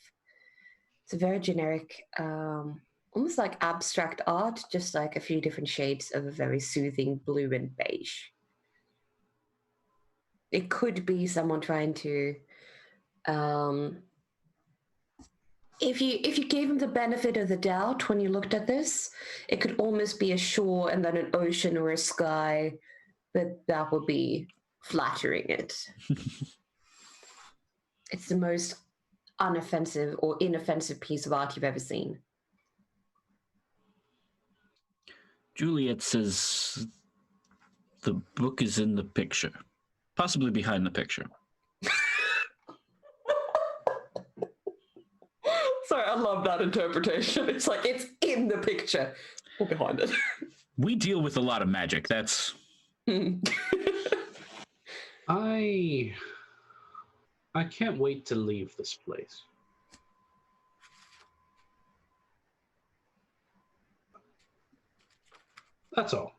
It's a very generic, almost like abstract art, just like a few different shades of a very soothing blue and beige. It could be someone trying to, if you gave him the benefit of the doubt when you looked at this, it could almost be a shore and then an ocean or a sky, but that would be flattering it. It's the most unoffensive or inoffensive piece of art you've ever seen. Juliet says the book is in the picture, possibly behind the picture. Sorry, I love that interpretation. It's like it's in the picture or behind it. We deal with a lot of magic. That's... I can't wait to leave this place. That's all.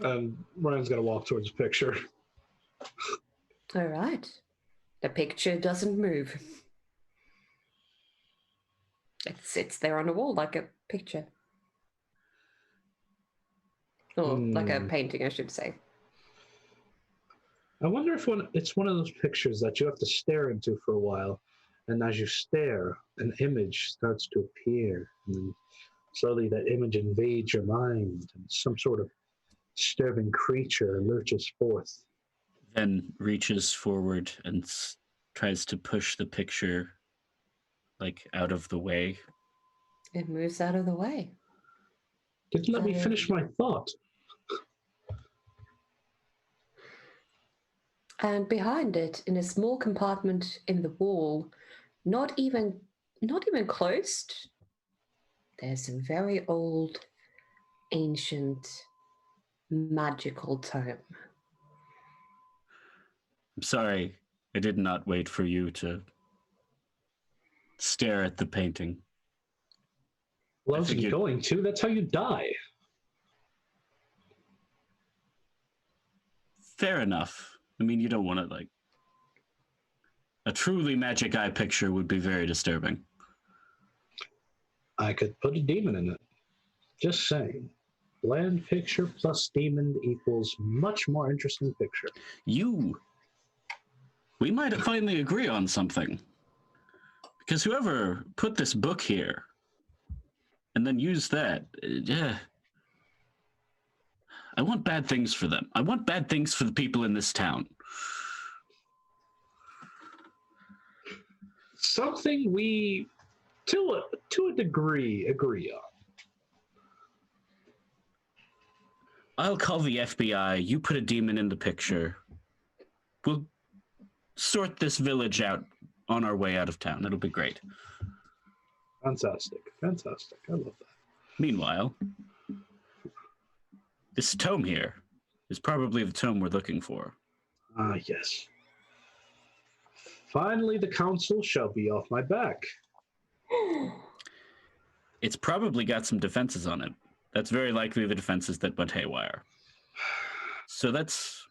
Ryan's got to walk towards the picture. All right. The picture doesn't move. It sits there on the wall like a picture. Or like a painting, I should say. I wonder if it's one of those pictures that you have to stare into for a while, and as you stare, an image starts to appear, and then slowly that image invades your mind, and some sort of disturbing creature lurches forth. Then reaches forward and tries to push the picture, like, out of the way. It moves out of the way. Didn't let me finish my thought. And behind it, in a small compartment in the wall, not even closed, there's a very old, ancient, magical tome. I'm sorry, I did not wait for you to stare at the painting. Well, I wasn't going to. That's how you die. Fair enough. I mean, you don't want to, like... A truly magic eye picture would be very disturbing. I could put a demon in it. Just saying. Bland picture plus demon equals much more interesting picture. We might finally agree on something. Because whoever put this book here and then used that, yeah... I want bad things for them. I want bad things for the people in this town. Something we, to a degree, agree on. I'll call the FBI. You put a demon in the picture. We'll sort this village out on our way out of town. It'll be great. Fantastic. Fantastic. I love that. Meanwhile, this tome here is probably the tome we're looking for. Ah, yes. Finally, the council shall be off my back. It's probably got some defenses on it. That's very likely the defenses that went haywire. So that's...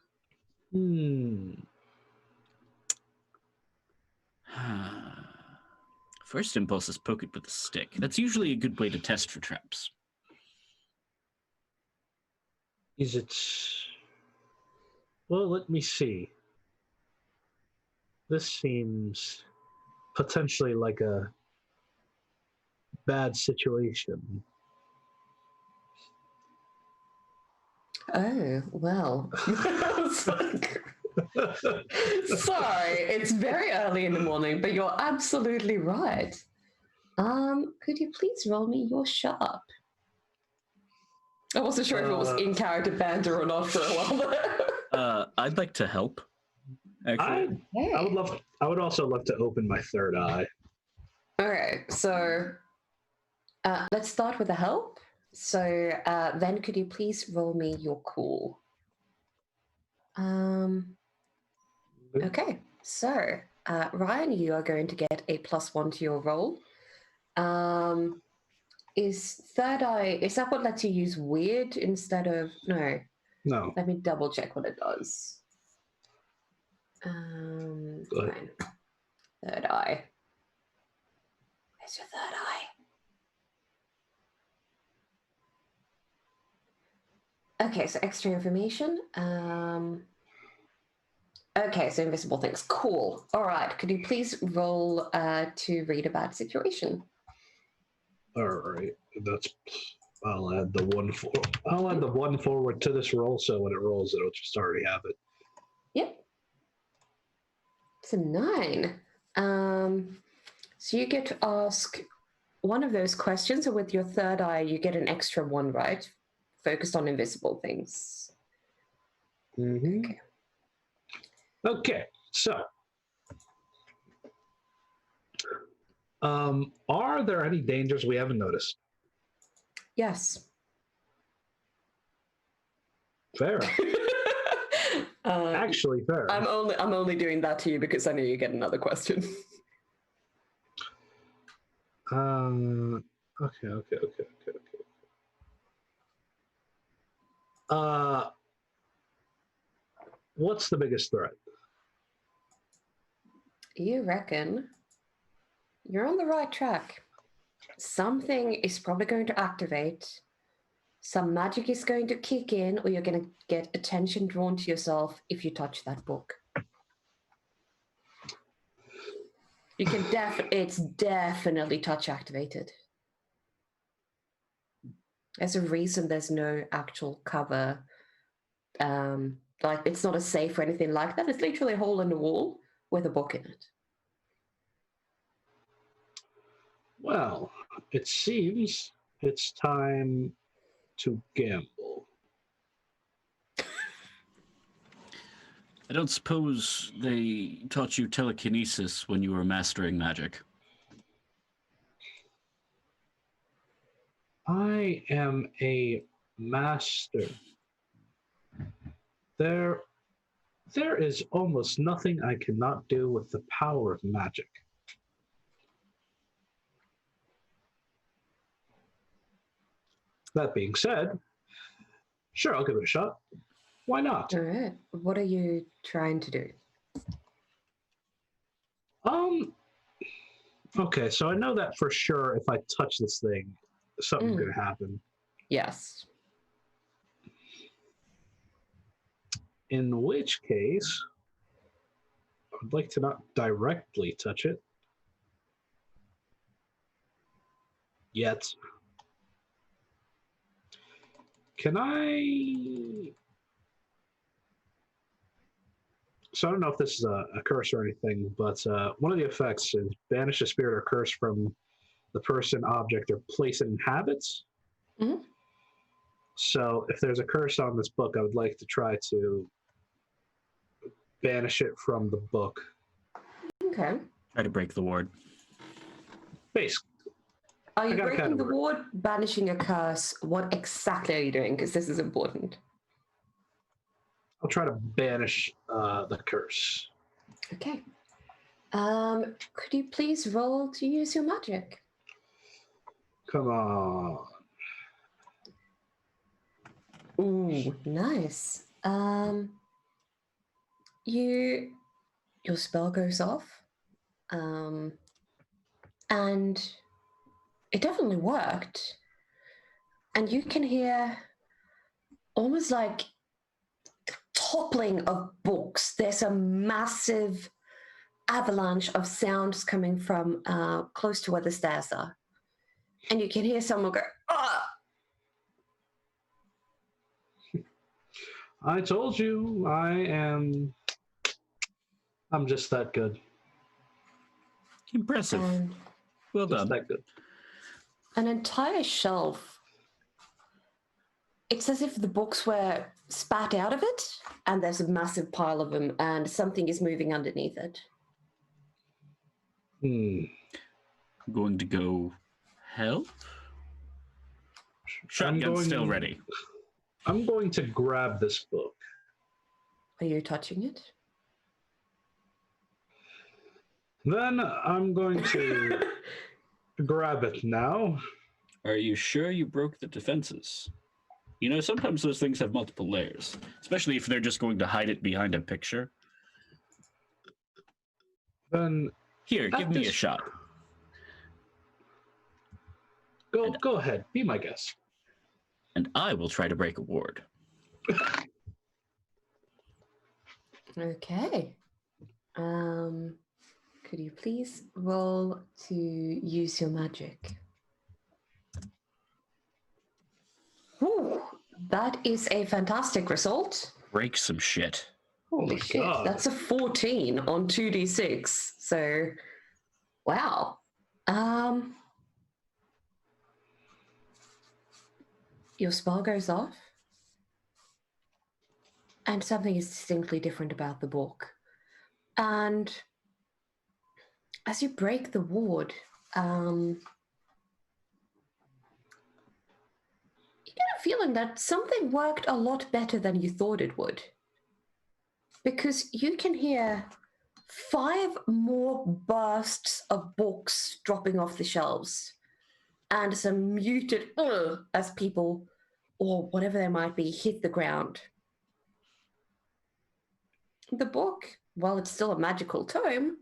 First impulse is poke it with a stick. That's usually a good way to test for traps. Is it... Well, let me see. This seems potentially like a bad situation. Oh, well. Sorry, it's very early in the morning, but you're absolutely right. Could you please roll me your sharp? I wasn't sure if it was in character banter or not for a while there. I'd like to help. Actually, I would also love to open my third eye. Okay, so let's start with the help. So then could you please roll me your cool? Okay, so Ryan, you are going to get a +1 to your roll. Is third eye, is that what lets you use weird instead of, no, No. let me double check what it does. Go ahead. Fine. Third eye. Where's your third eye? Okay, so extra information. Okay, so invisible things. Cool. All right. Could you please roll to read a bad situation? All right. I'll add the one forward to this roll, so when it rolls, it'll just already have it. Yep. It's a 9. So you get to ask one of those questions, and with your third eye, you get an extra 1, right? Focused on invisible things. Mm-hmm. Okay, so are there any dangers we haven't noticed? Yes. Fair. Actually, fair. I'm only doing that to you because I know you get another question. Okay. What's the biggest threat? You reckon you're on the right track. Something is probably going to activate. Some magic is going to kick in, or you're going to get attention drawn to yourself if you touch that book. You can it's definitely touch activated. There's a reason there's no actual cover. Like it's not a safe or anything like that. It's literally a hole in the wall with a book in it. Well, it seems it's time to gamble. I don't suppose they taught you telekinesis when you were mastering magic. I am a master. There is almost nothing I cannot do with the power of magic. That being said, sure, I'll give it a shot. Why not? All right. What are you trying to do? Okay, so I know that for sure if I touch this thing, something's going to happen. Yes. In which case, I'd like to not directly touch it. Yet. Can I... So I don't know if this is a curse or anything, but one of the effects is banish a spirit or curse from the person, object, or place it inhabits. Mm-hmm. So if there's a curse on this book, I would like to try to banish it from the book. Okay. Try to break the ward. Basically. Are you breaking the ward, banishing a curse? What exactly are you doing? Because this is important. I'll try to banish the curse. Okay. Could you please roll to use your magic? Come on. Ooh, nice. Your spell goes off. And it definitely worked. And you can hear almost like toppling of books. There's a massive avalanche of sounds coming from close to where the stairs are. And you can hear someone go, ah! I told you, I'm just that good. Impressive. Well Just done. that good. An entire shelf. It's as if the books were spat out of it, and there's a massive pile of them, and something is moving underneath it. I'm going to go help. Shotgun's still ready. I'm going to grab this book. Are you touching it? Then I'm going to grab it now. Are you sure you broke the defenses? You know, sometimes those things have multiple layers, especially if they're just going to hide it behind a picture. Then Here, give me a shot. Go ahead, be my guest. And I will try to break a ward. Okay. Could you please roll to use your magic? Ooh, that is a fantastic result. Break some shit. Holy shit, God. that's a 14 on 2d6. So, wow. Your spell goes off, and something is distinctly different about the book. And as you break the ward, you get a feeling that something worked a lot better than you thought it would. Because you can hear 5 more bursts of books dropping off the shelves, and some muted as people, or whatever they might be, hit the ground. The book, while it's still a magical tome,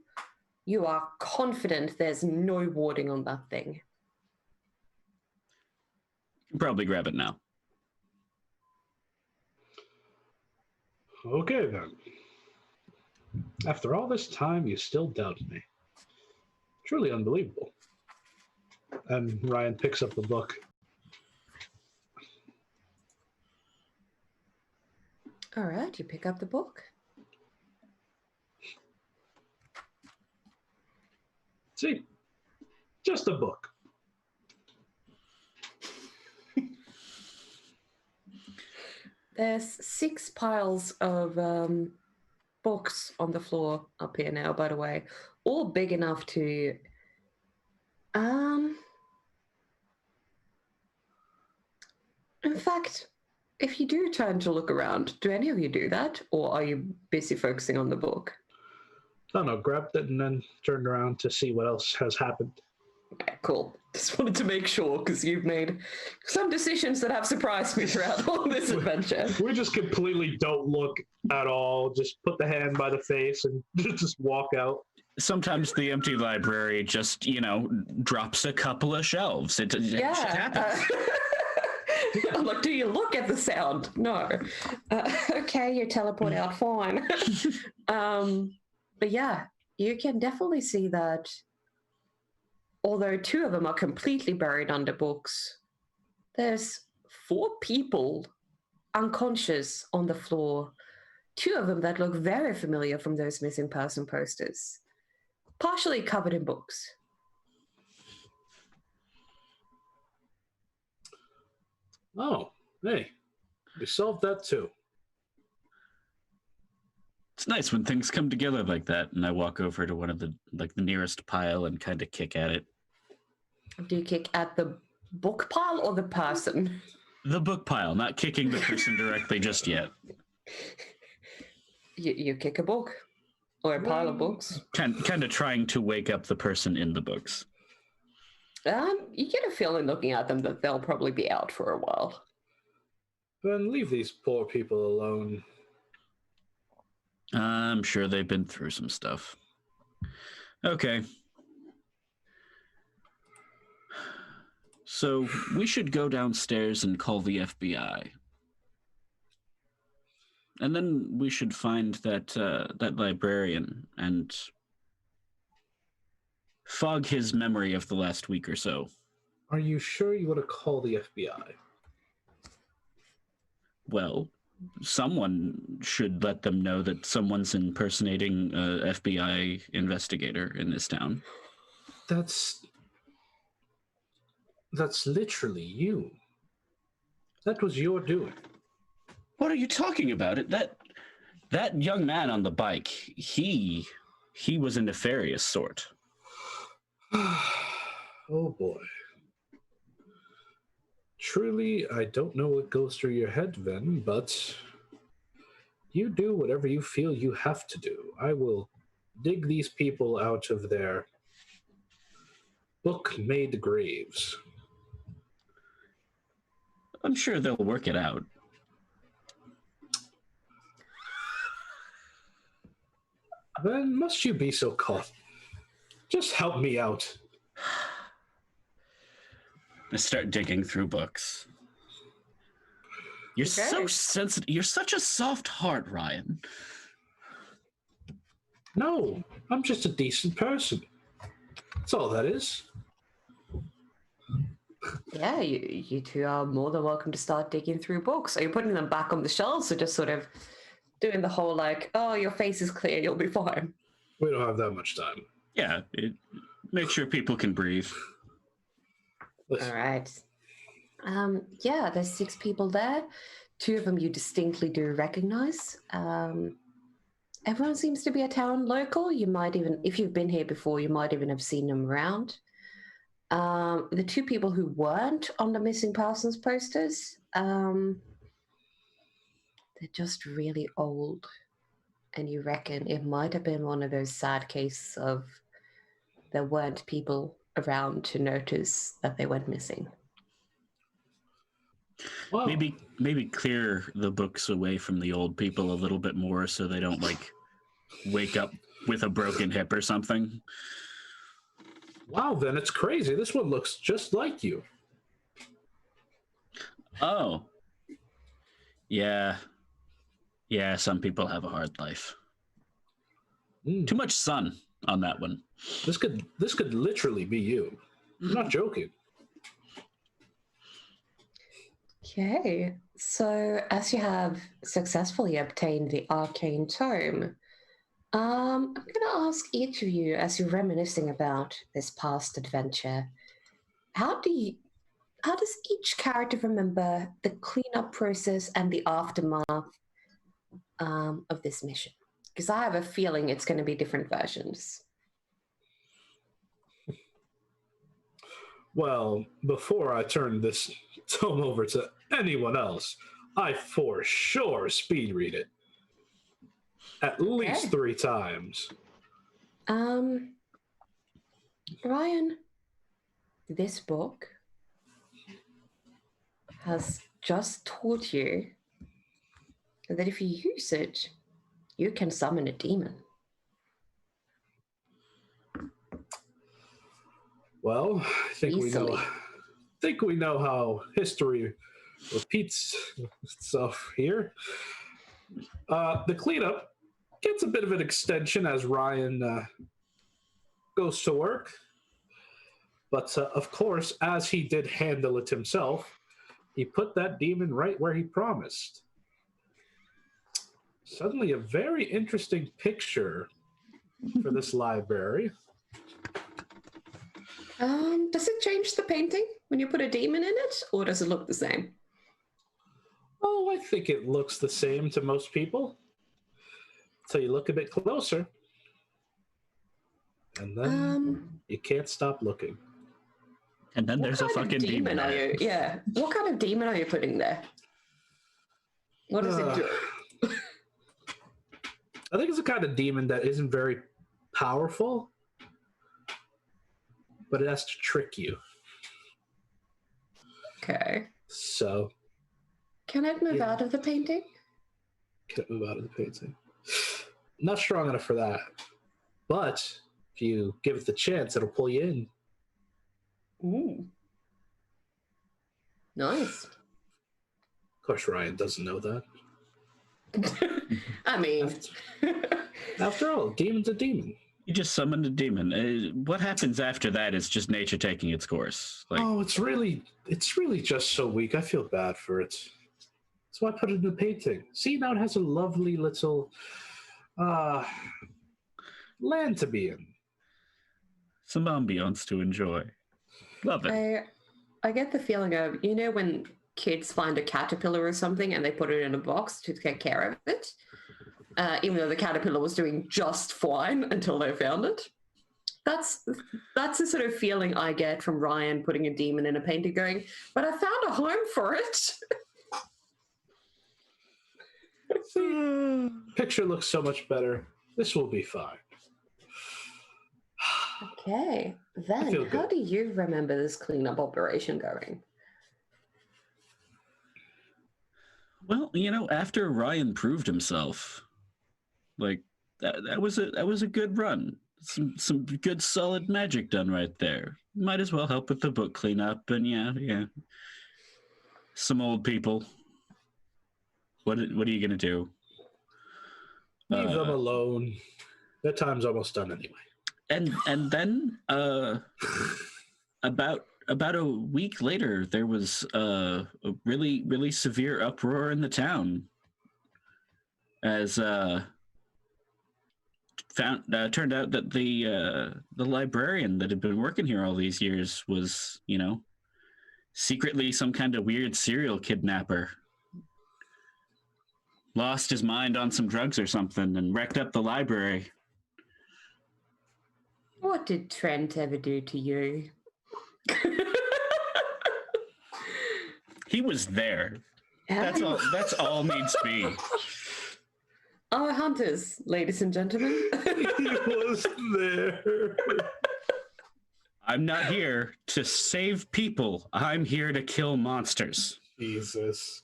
you are confident there's no warding on that thing. You can probably grab it now. Okay, then. After all this time, you still doubted me. Truly unbelievable. And Ryan picks up the book. All right, you pick up the book. See? Just a book. There's 6 piles of books on the floor up here now, by the way. All big enough to... In fact, if you do turn to look around, do any of you do that? Or are you busy focusing on the book? No, grabbed it and then turned around to see what else has happened. Okay, cool. Just wanted to make sure, because you've made some decisions that have surprised me throughout all this adventure. We just completely don't look at all, just put the hand by the face and just walk out. Sometimes the empty library just, drops a couple of shelves. It just happens. I'm like, do you look at the sound? No. Okay, you teleport out fine. But yeah, you can definitely see that although 2 of them are completely buried under books, there's 4 people unconscious on the floor. 2 of them that look very familiar from those missing person posters, partially covered in books. Oh, hey, we solved that too. It's nice when things come together like that, and I walk over to one of the nearest pile and kind of kick at it. Do you kick at the book pile or the person? The book pile, not kicking the person directly just yet. You kick a book or a pile of books. Kind of trying to wake up the person in the books. You get a feeling looking at them that they'll probably be out for a while. Then leave these poor people alone. I'm sure they've been through some stuff. Okay. So we should go downstairs and call the FBI. And then we should find that librarian and fog his memory of the last week or so. Are you sure you want to call the FBI? Well, someone should let them know that someone's impersonating a FBI investigator in this town. That's literally you. That was your doing. What are you talking about? That young man on the bike, he was a nefarious sort. Oh boy. Truly, I don't know what goes through your head, Ven, but you do whatever you feel you have to do. I will dig these people out of their book-made graves. I'm sure they'll work it out. Then must you be so caught? Just help me out. I start digging through books. You're so sensitive. You're such a soft heart, Ryan. No, I'm just a decent person. That's all that is. Yeah, you two are more than welcome to start digging through books. Are you putting them back on the shelves or just sort of doing the whole like, oh, your face is clear, you'll be fine? We don't have that much time. Yeah, make sure people can breathe. Listen. All right. Yeah, there's 6 people there. 2 of them you distinctly do recognize. Everyone seems to be a town local. You might even, if you've been here before, you might even have seen them around. The 2 people who weren't on the missing persons posters, they're just really old. And you reckon it might have been one of those sad cases of there weren't people around to notice that they went missing. Well, Maybe clear the books away from the old people a little bit more so they don't like wake up with a broken hip or something. wow, then it's crazy. This one looks just like you. Oh. Yeah. Yeah, some people have a hard life. Too much sun on that one. This could literally be you. I'm not joking. Okay, so as you have successfully obtained the arcane tome, I'm going to ask each of you, as you're reminiscing about this past adventure, how does each character remember the cleanup process and the aftermath of this mission? Because I have a feeling it's going to be different versions. Well, before I turn this tome over to anyone else, I for sure speed read it. At least 3 times. Ryan, this book has just taught you that if you use it, you can summon a demon. Well, I think we know how history repeats itself here. The cleanup gets a bit of an extension as Ryan goes to work. But of course, as he did handle it himself, he put that demon right where he promised. Suddenly, a very interesting picture for this library. Does it change the painting when you put a demon in it, or does it look the same? Oh, I think it looks the same to most people. So you look a bit closer, and then you can't stop looking. And then there's a fucking demon. Are you? Yeah. What kind of demon are you putting there? What does it do? I think it's a kind of demon that isn't very powerful, but it has to trick you. Okay. So. Can it move out of the painting? Can it move out of the painting? Not strong enough for that. But if you give it the chance, it'll pull you in. Ooh. Nice. Of course, Ryan doesn't know that. I mean, After all, demon's a demon. You just summoned a demon. What happens after that is just nature taking its course. Like, Oh, it's really just so weak. I feel bad for it. That's why I put it in the painting. See, now it has a lovely little land to be in. Some ambiance to enjoy. Love it. I get the feeling of, when kids find a caterpillar or something and they put it in a box to take care of it, even though the caterpillar was doing just fine until they found it. That's the sort of feeling I get from Ryan putting a demon in a painting, going, "But I found a home for it." Picture looks so much better. This will be fine. Okay, then feel how good. do you remember this cleanup operation going? Well, after Ryan proved himself, like that was a good run. Some good solid magic done right there. Might as well help with the book cleanup, and yeah. Some old people. What are you gonna do? Leave them alone. Their time's almost done anyway. And then about a week later, there was a really really severe uproar in the town, as turned out that the librarian that had been working here all these years was secretly some kind of weird serial kidnapper. Lost his mind on some drugs or something and wrecked up the library. What did Trent ever do to you? He was there. That's all needs be. Our hunters, ladies and gentlemen. He was there. I'm not here to save people. I'm here to kill monsters. Jesus.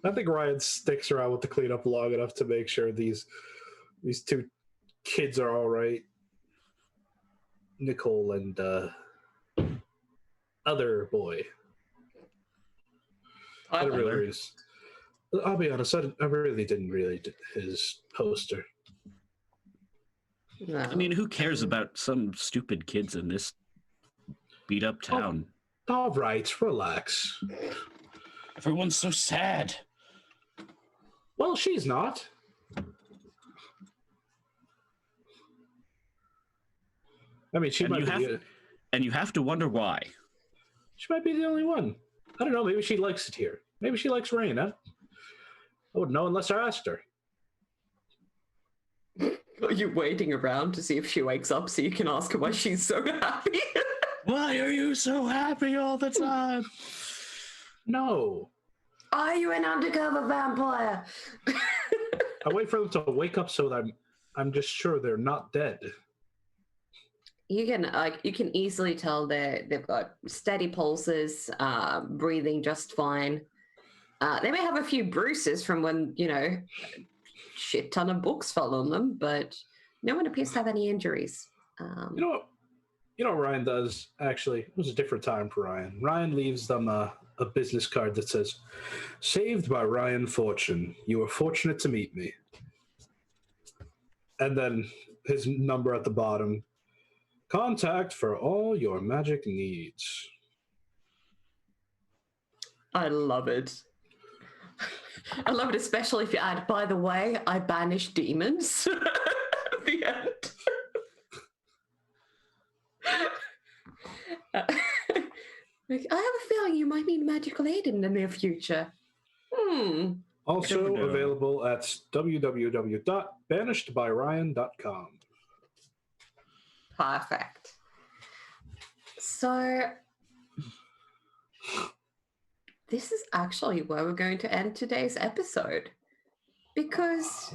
I think Ryan sticks around with the cleanup long enough to make sure these two kids are all right. Nicole and other boy. Tyler. I'll be honest, I really didn't read his poster. No. I mean, who cares about some stupid kids in this beat up town? All right, relax. Everyone's so sad. Well, she's not. I mean, and you have to wonder why. She might be the only one. I don't know. Maybe she likes it here. Maybe she likes rain. I wouldn't know unless I asked her. Are you waiting around to see if she wakes up so you can ask her why she's so happy? Why are you so happy all the time? No. Are you an undercover vampire? I wait for them to wake up so that I'm just sure they're not dead. You can easily tell they've got steady pulses, breathing just fine. They may have a few bruises from when shit ton of books fell on them, but no one appears to have any injuries. You know what Ryan does? Actually, it was a different time for Ryan. Ryan leaves them a business card that says, "Saved by Ryan Fortune. You are fortunate to meet me." And then his number at the bottom. Contact for all your magic needs. I love it. I love it, especially if you add, by the way, I banish demons at the end. I have a feeling you might need magical aid in the near future. Also available at www.banishedbyryan.com. Perfect. So, this is actually where we're going to end today's episode. Because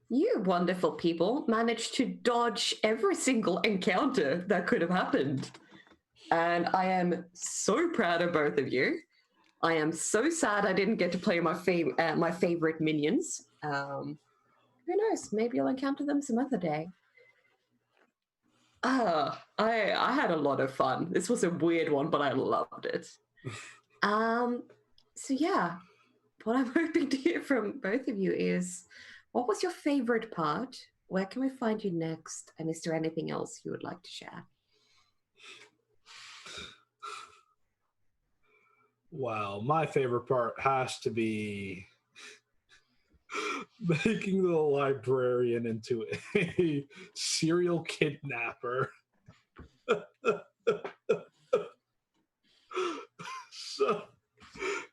you wonderful people managed to dodge every single encounter that could have happened. And I am so proud of both of you. I am so sad I didn't get to play my favorite minions. Who knows? Maybe you'll encounter them some other day. I had a lot of fun. This was a weird one, but I loved it. So yeah, what I'm hoping to hear from both of you is, what was your favorite part? Where can we find you next? And is there anything else you would like to share? Wow, my favorite part has to be making the librarian into a serial kidnapper. So,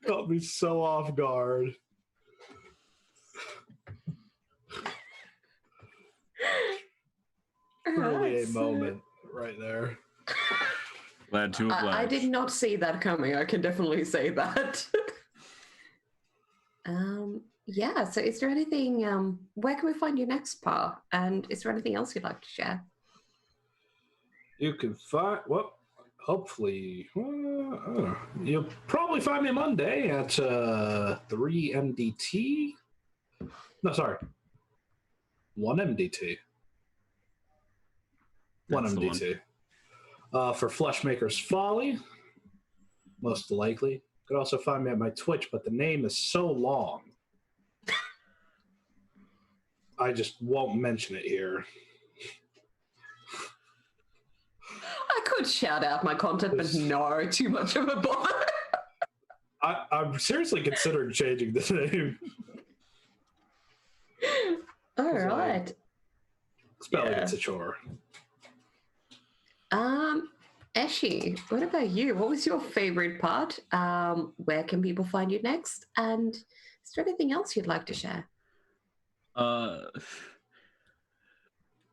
Caught me so off guard. Truly a So- moment right there. Glad to oblige. I did not see that coming. I can definitely say that. Yeah. So, is there anything? Where can we find you next, Pa? And is there anything else you'd like to share? You can find, well, hopefully, I don't know. You'll probably find me Monday at 3 MDT. No, sorry. 1 MDT. One That's the one. MDT. For Fleshmaker's Folly, most likely. You could also find me at my Twitch, but the name is so long. I just won't mention it here. I could shout out my content, but no, too much of a bother. I'm seriously considering changing the name. All right. Spelling Yeah. it's a chore. Eshi, what about you? What was your favorite part? Where can people find you next? And is there anything else you'd like to share?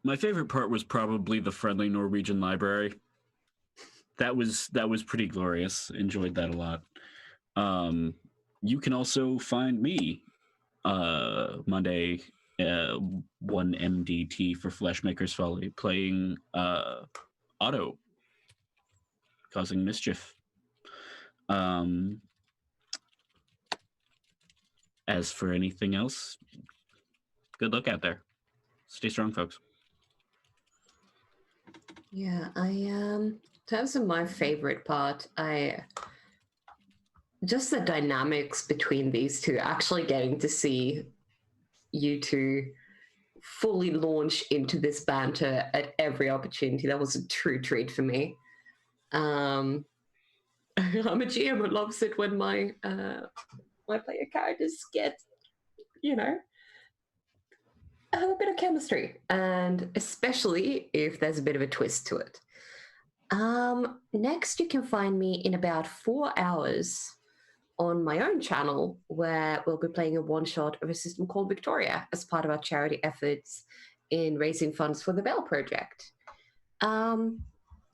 My favorite part was probably the friendly Norwegian library. That was pretty glorious. Enjoyed that a lot. You can also find me Monday 1 MDT for Fleshmaker's Folly playing Otto, causing mischief. As for anything else, good luck out there. Stay strong, folks. Yeah, in terms of my favorite part, just the dynamics between these two, actually getting to see you two fully launch into this banter at every opportunity. That was a true treat for me. I'm a GM who loves it when my player characters get, have a bit of chemistry, and especially if there's a bit of a twist to it. Next, you can find me in about 4 hours on my own channel, where we'll be playing a one-shot of a system called Victoria as part of our charity efforts in raising funds for the Bell Project.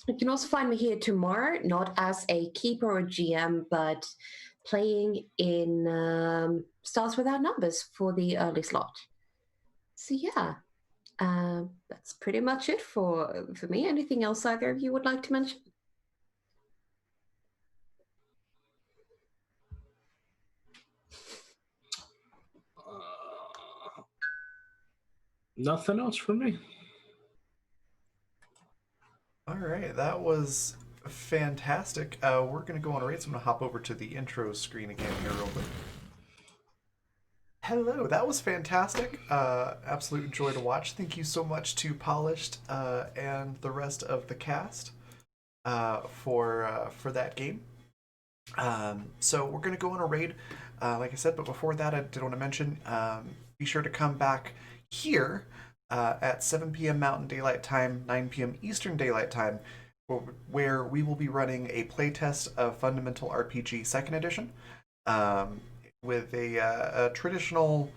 You can also find me here tomorrow, not as a keeper or GM, but playing in Stars Without Numbers for the early slot. So yeah, that's pretty much it for me. Anything else either of you would like to mention? Nothing else from me. All right, that was fantastic. We're going to go on a raid, so I'm going to hop over to the intro screen again here real quick. Hello, that was fantastic. Absolute joy to watch. Thank you so much to Polished and the rest of the cast for that game. So we're going to go on a raid, like I said, but before that, I did want to mention, be sure to come back here at 7 p.m. Mountain Daylight Time, 9 p.m. Eastern Daylight Time, where we will be running a playtest of Fundamental RPG 2nd Edition with a traditional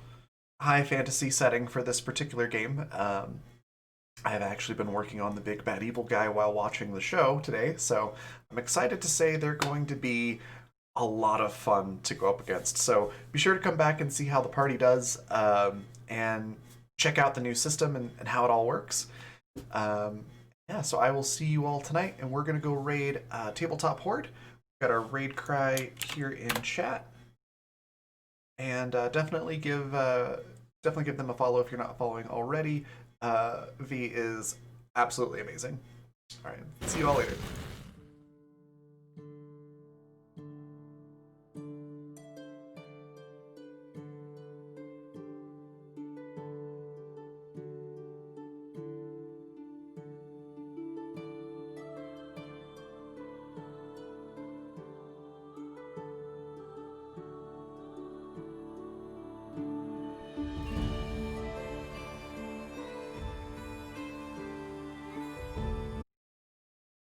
high fantasy setting for this particular game. I've actually been working on the Big Bad Evil Guy while watching the show today, so I'm excited to say they're going to be a lot of fun to go up against. So be sure to come back and see how the party does, and check out the new system and how it all works. Yeah, so I will see you all tonight, and we're going to go raid Tabletop Horde. We've got our raid cry here in chat. And definitely give them a follow if you're not following already. V is absolutely amazing. All right, see you all later.